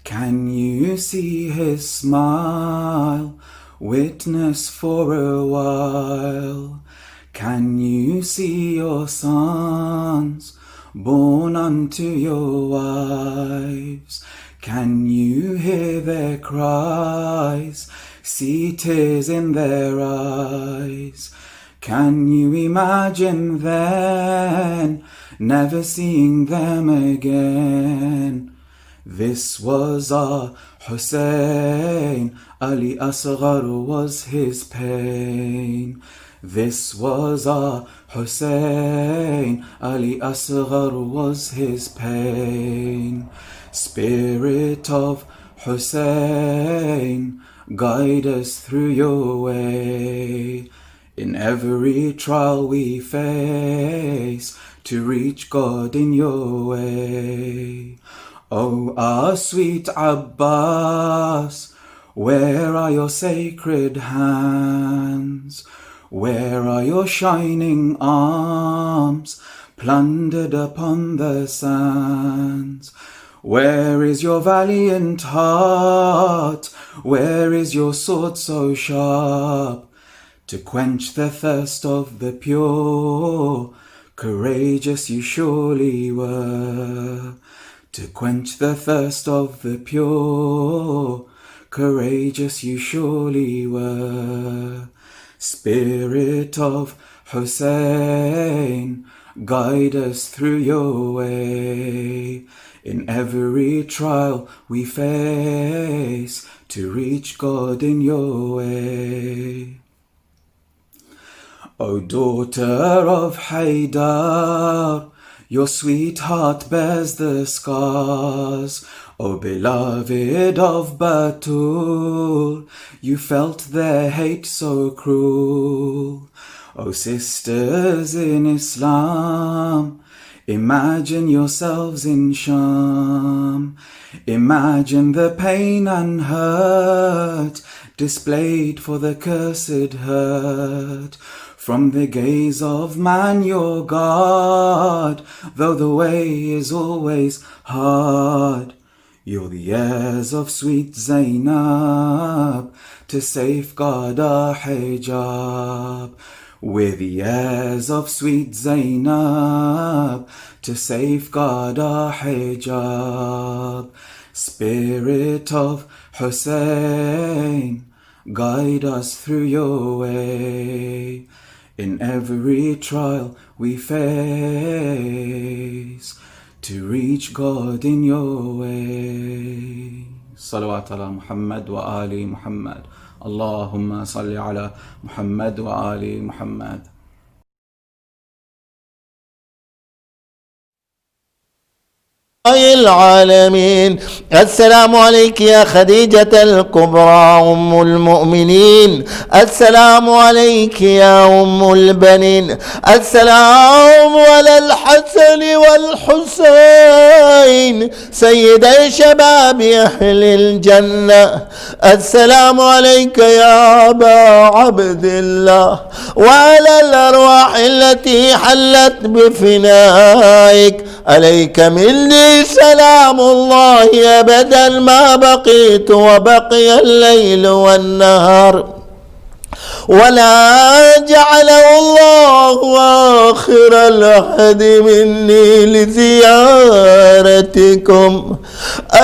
Can you see his smile? Witness for a while. Can you see your sons born unto your wives? Can you hear their cries, see tears in their eyes? Can you imagine then never seeing them again? This was our Hussein, Ali Asghar was his pain. This was our Hussein, Ali Asghar was his pain. Spirit of Hussein, guide us through your way. In every trial we face, to reach God in your way. Oh, our sweet Abbas, where are your sacred hands? Where are your shining arms, plundered upon the sands? Where is your valiant heart? Where is your sword so sharp? To quench the thirst of the pure, courageous you surely were. To quench the thirst of the pure, courageous you surely were. Spirit of Hussein, guide us through your way. In every trial we face, to reach God in your way. O daughter of Haydar, your sweetheart bears the scars. O beloved of Batul, you felt their hate so cruel. O sisters in Islam, imagine yourselves in Sham. Imagine the pain and hurt displayed for the cursed hurt. From the gaze of man your God, though the way is always hard. You're the heirs of sweet Zainab, to safeguard our hijab. We're the heirs of sweet Zainab, to safeguard our hijab. Spirit of Hussein, guide us through your way. In every trial we face, to reach God in your way. Salawat ala Muhammad wa ali Muhammad. Allahumma salli ala Muhammad wa ali Muhammad. العالمين. السلام عليك يا خديجة الكبرى أم المؤمنين. السلام عليك يا أم البنين. السلام على الحسن والحسين سيدي شباب أهل الجنة. السلام عليك يا أبا عبد الله وعلى الأرواح التي حلت بفنائك. عليك مني سلام الله أبدا ما بقيت وبقي الليل والنهار، ولا جعله الله آخر العهد مني لزيارتكم.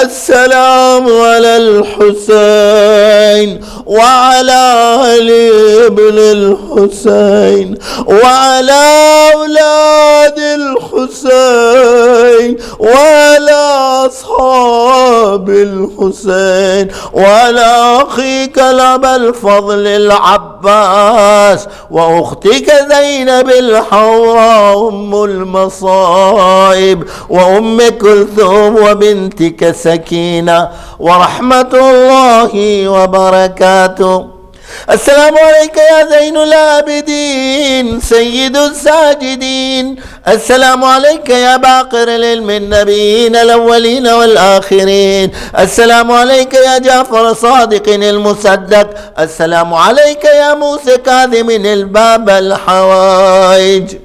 السلام على الحسين وعلى علي بن الحسين وعلى أولاد الحسين وعلى أصحاب الحسين وعلى أخيك أبا الفضل العباس وأختك زينب الحوراء أم المصائب وأم كلثوم وبنتك سكينة ورحمة الله وبركاته. السلام عليك يا زين العابدين سيد الساجدين. السلام عليك يا باقر العلم النبيين الأولين والآخرين. السلام عليك يا جعفر صادق المصدق. السلام عليك يا موسى كاظم الباب الحوائج.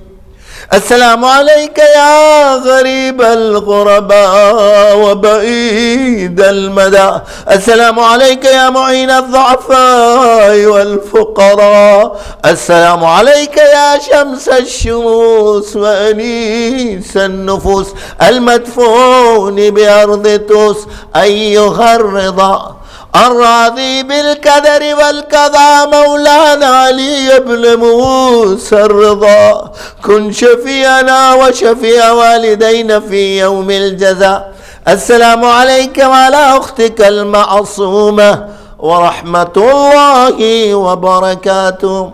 السلام عليك يا غريب الغرباء وبعيد المدى. السلام عليك يا معين الضعفاء والفقراء. السلام عليك يا شمس الشموس وأنيس النفوس المدفون بأرض توس. أيها الرضا الراضي بالكدر والقضاء مولانا علي بن موسى الرضا كن شفيعنا وشفيع والدينا في يوم الجزاء. السلام عليك وعلى أختك المعصومة ورحمة الله وبركاته.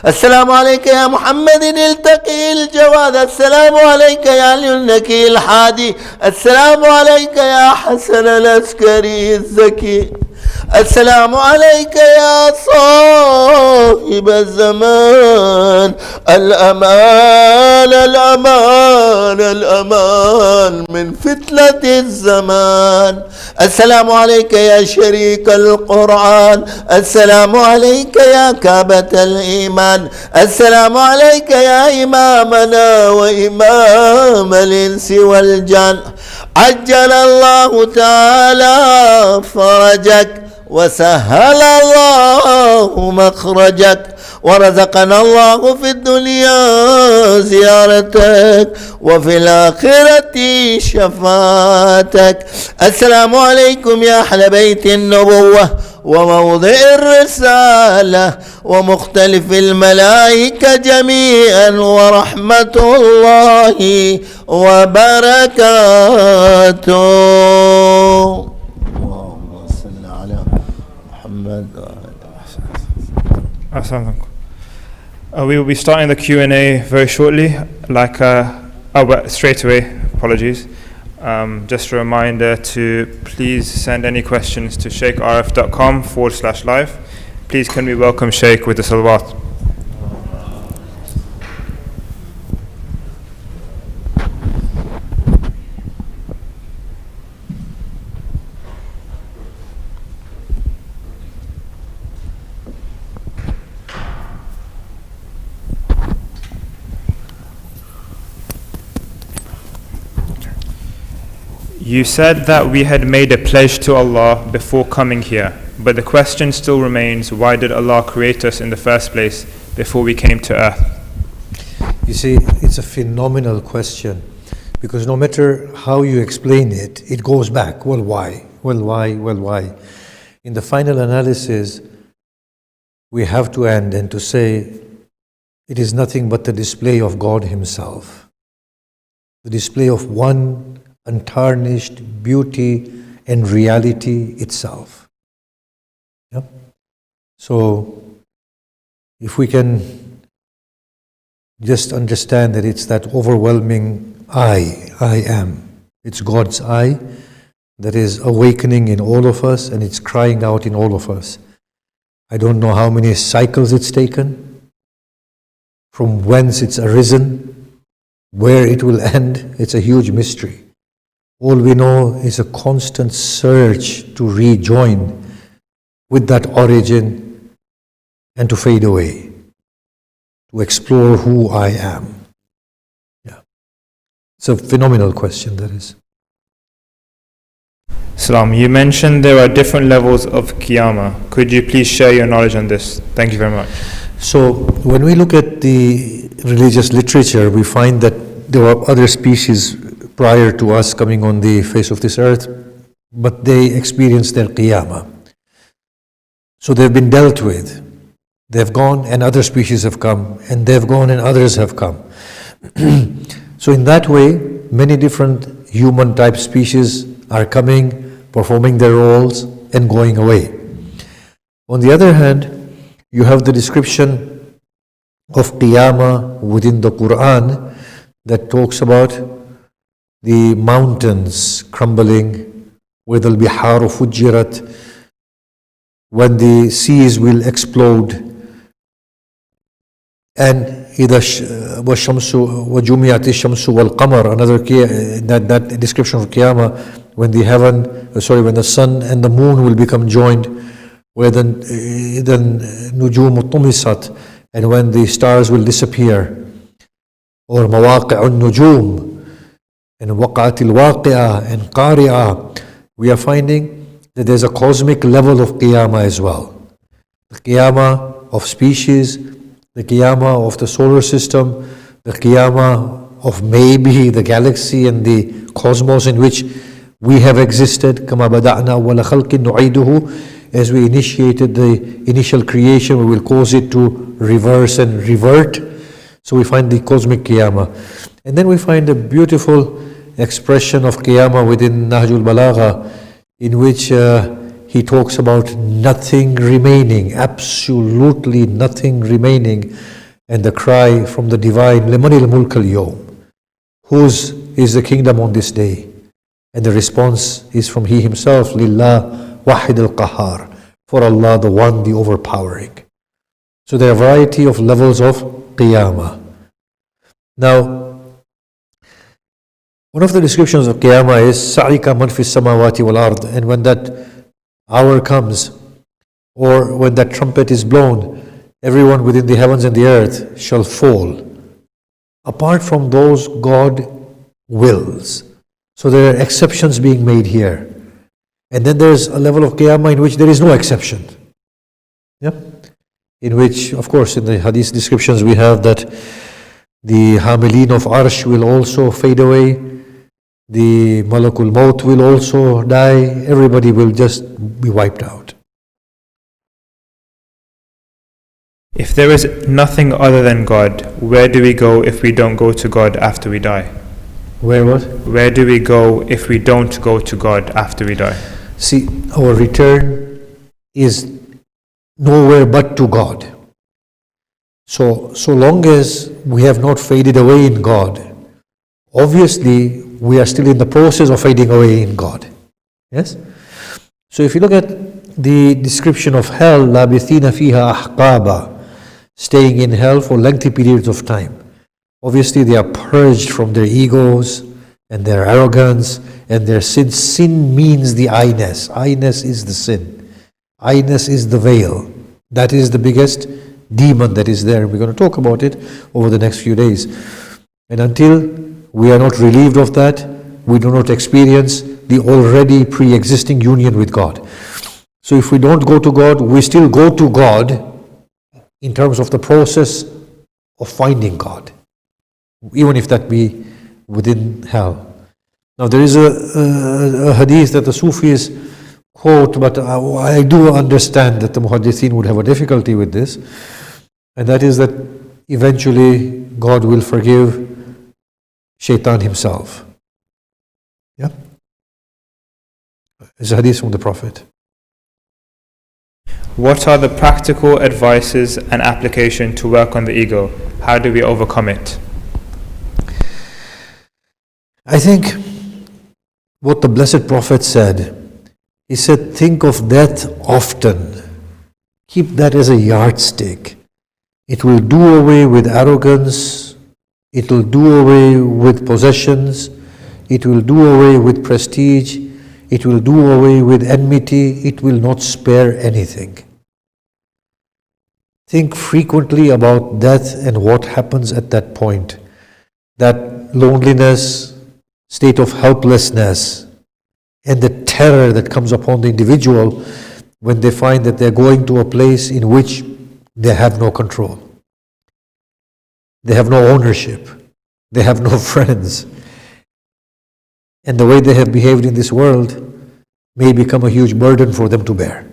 السلام عليك يا محمد التقي الجواد. السلام عليك يا علي النكي الحادي. السلام عليك يا حسن العسكري الذكي. السلام عليك يا صاحب الزمان. الأمان الأمان الأمان من فتنة الزمان. السلام عليك يا شريك القرآن. السلام عليك يا كعبة الإيمان. السلام عليك يا إمامنا وإمام الإنس والجن. عجل الله تعالى فرجك وسهل الله مخرجك ورزقنا الله في الدنيا زيارتك وفي الآخرة شفاعتك. السلام عليكم يا أهل بيت النبوة وموضع الرسالة ومختلف الملائكة جميعا ورحمة الله وبركاته. اللهم صل على محمد. We will be starting the Q&A very shortly, straight away, apologies. Just a reminder to please send any questions to shaykharif.com/live. Please can we welcome Shaykh with the salawat. You said that we had made a pledge to Allah before coming here, but the question still remains, why did Allah create us in the first place before we came to earth? You see, it's a phenomenal question, because no matter how you explain it, it goes back. Well, why? Well, why? Well, why? In the final analysis, we have to end and to say, it is nothing but the display of God Himself. The display of one untarnished beauty and reality itself. Yeah? So, if we can just understand that it's that overwhelming I am. It's God's I that is awakening in all of us and it's crying out in all of us. I don't know how many cycles it's taken, from whence it's arisen, where it will end. It's a huge mystery. All we know is a constant search to rejoin with that origin and to fade away, to explore who I am. Yeah. It's a phenomenal question, that is. Salam, you mentioned there are different levels of Qiyamah. Could you please share your knowledge on this? Thank you very much. So, when we look at the religious literature, we find that there are other species prior to us coming on the face of this earth, but they experienced their qiyamah. So they've been dealt with. They've gone and other species have come, and they've gone and others have come. So in that way, many different human type species are coming, performing their roles and going away. On the other hand, you have the description of qiyamah within the Quran that talks about the mountains crumbling, where the biharu fujirat, when the seas will explode, and إذا والشمس وجمعت الشمس والقمر, another that description of Qiyamah, when the when the sun and the moon will become joined, where the نجوم طمست, and when the stars will disappear, or مواقع النجوم, and وقعت الواقعة, and قارعة. We are finding that there's a cosmic level of Qiyamah as well. The Qiyamah of species, the Qiyamah of the solar system, the Qiyamah of maybe the galaxy and the cosmos in which we have existed. كما بدأنا أول خلق نعيده, as we initiated the initial creation, we will cause it to reverse and revert. So we find the cosmic Qiyamah. And then we find a beautiful expression of Qiyamah within Nahjul Balagha, in which he talks about nothing remaining, absolutely nothing remaining, and the cry from the divine, لِمَنِ الْمُلْكَ الْيَوْمِ, whose is the kingdom on this day? And the response is from he himself, لِلَّهِ وَحِدِ الْقَهَارِ, for Allah, the one, the overpowering. So there are a variety of levels of Qiyamah. Now, one of the descriptions of Qiyamah is سَعِكَ مَنْ فِي السَّمَاوَاتِ وَالْأَرْضِ, and when that hour comes, or when that trumpet is blown, everyone within the heavens and the earth shall fall, apart from those God wills. So there are exceptions being made here. And then there's a level of Qiyamah in which there is no exception. Yeah? In which, of course, in the hadith descriptions we have that the Hamilin of Arsh will also fade away, the Malakul Maut will also die, everybody will just be wiped out. If there is nothing other than God, where do we go if we don't go to God after we die? Where what? Where do we go if we don't go to God after we die? See, our return is nowhere but to God. So long as we have not faded away in God, obviously we are still in the process of fading away in God. Yes? So if you look at the description of hell, لَابِثِينَ فِيهَا أَحْقَابًا, staying in hell for lengthy periods of time. Obviously they are purged from their egos and their arrogance and their sin. Sin means the I-ness. I-ness is the sin. I-ness is the veil. That is the biggest demon that is there. We're going to talk about it over the next few days. And until we are not relieved of that, we do not experience the already pre-existing union with God. So if we don't go to God, we still go to God in terms of the process of finding God, even if that be within hell. Now there is a hadith that the Sufis quote, but I do understand that the Muhaddithin would have a difficulty with this, and that is that eventually God will forgive Shaitan himself. Yeah? It's a hadith from the Prophet. What are the practical advices and application to work on the ego? How do we overcome it? I think what the Blessed Prophet said, he said, think of death often. Keep that as a yardstick. It will do away with arrogance. It will do away with possessions. It will do away with prestige. It will do away with enmity. It will not spare anything. Think frequently about death and what happens at that point. That loneliness, state of helplessness, and the terror that comes upon the individual when they find that they're going to a place in which they have no control. They have no ownership. They have no friends. and the way they have behaved in this world may become a huge burden for them to bear.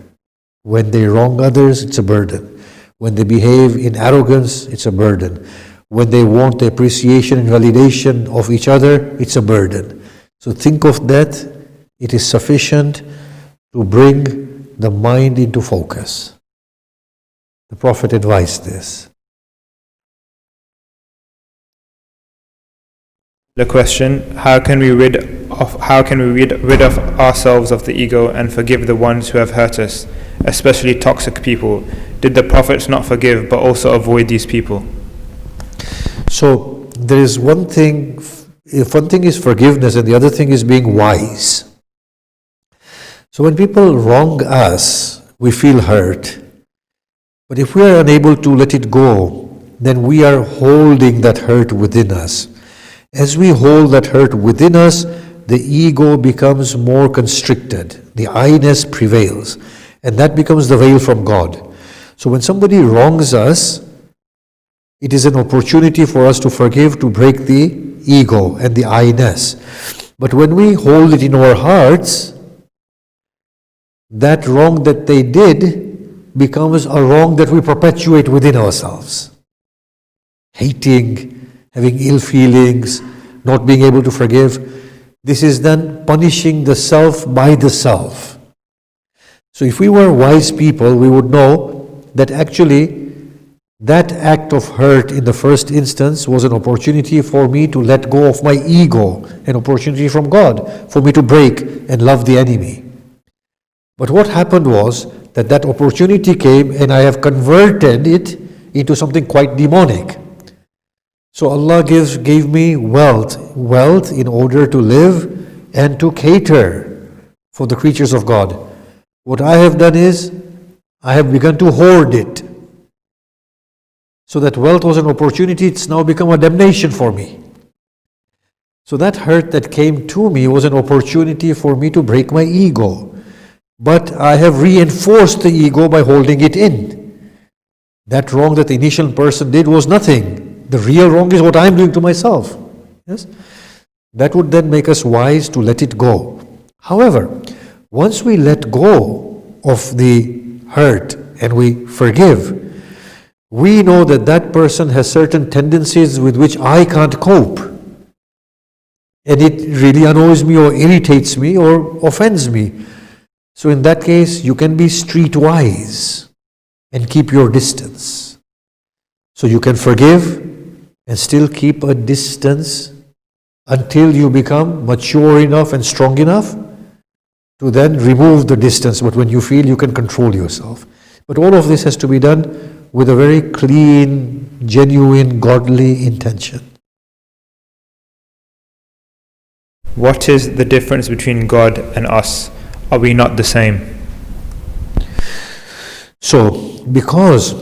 When they wrong others, it's a burden. When they behave in arrogance, it's a burden. When they want the appreciation and validation of each other, it's a burden. So think of that. It is sufficient to bring the mind into focus. The Prophet advised this. The question: How can we rid of ourselves of the ego and forgive the ones who have hurt us, especially toxic people? Did the prophets not forgive but also avoid these people? So there is one thing. If one thing is forgiveness and the other thing is being wise. So when people wrong us, we feel hurt. But if we are unable to let it go, then we are holding that hurt within us. As we hold that hurt within us, the ego becomes more constricted. The I-ness prevails. And that becomes the veil from God. So when somebody wrongs us, it is an opportunity for us to forgive, to break the ego and the I-ness. But when we hold it in our hearts, that wrong that they did becomes a wrong that we perpetuate within ourselves. Hating, having ill feelings, not being able to forgive. This is then punishing the self by the self. So if we were wise people, we would know that actually that act of hurt in the first instance was an opportunity for me to let go of my ego, an opportunity from God for me to break and love the enemy. But what happened was that opportunity came and I have converted it into something quite demonic. So Allah gave me wealth in order to live and to cater for the creatures of God. What I have done is I have begun to hoard it. So that wealth was an opportunity, it's now become a damnation for me. So that hurt that came to me was an opportunity for me to break my ego. But I have reinforced the ego by holding it in. That wrong that the initial person did was nothing. The real wrong is what I'm doing to myself. Yes? That would then make us wise to let it go. However, once we let go of the hurt and we forgive, we know that that person has certain tendencies with which I can't cope. And it really annoys me or irritates me or offends me. So in that case, you can be streetwise and keep your distance. So you can forgive and still keep a distance until you become mature enough and strong enough to then remove the distance. But when you feel you can control yourself. But all of this has to be done with a very clean, genuine, godly intention. What is the difference between God and us? Are we not the same? So, because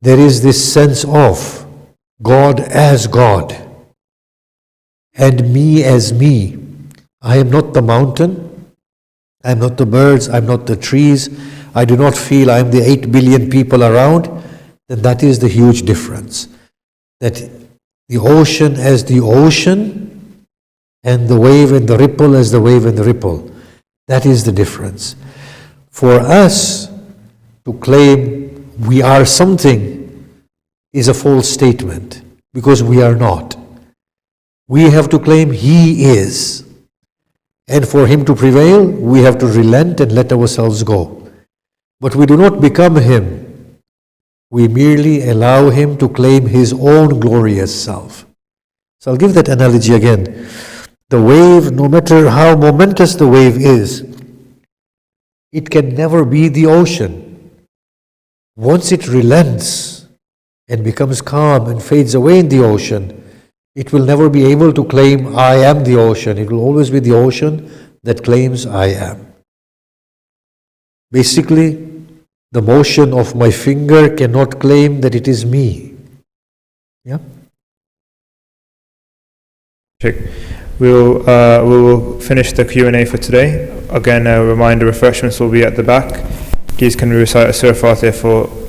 there is this sense of God as God and me as me. I am not the mountain, I am not the birds, I am not the trees, I do not feel I am the 8 billion people around, then that is the huge difference. That the ocean as the ocean and the wave and the ripple as the wave and the ripple. That is the difference. For us to claim we are something is a false statement because we are not. We have to claim He is. And for Him to prevail, we have to relent and let ourselves go. But we do not become Him. We merely allow Him to claim His own glorious self. So I'll give that analogy again. The wave, no matter how momentous the wave is, it can never be the ocean. Once it relents and becomes calm and fades away in the ocean, it will never be able to claim, I am the ocean. It will always be the ocean that claims, I am. Basically, the motion of my finger cannot claim that it is me. Yeah? Check. We will finish the Q&A for today. Again, a reminder, refreshments will be at the back. Please can we recite a Surah Fatihah for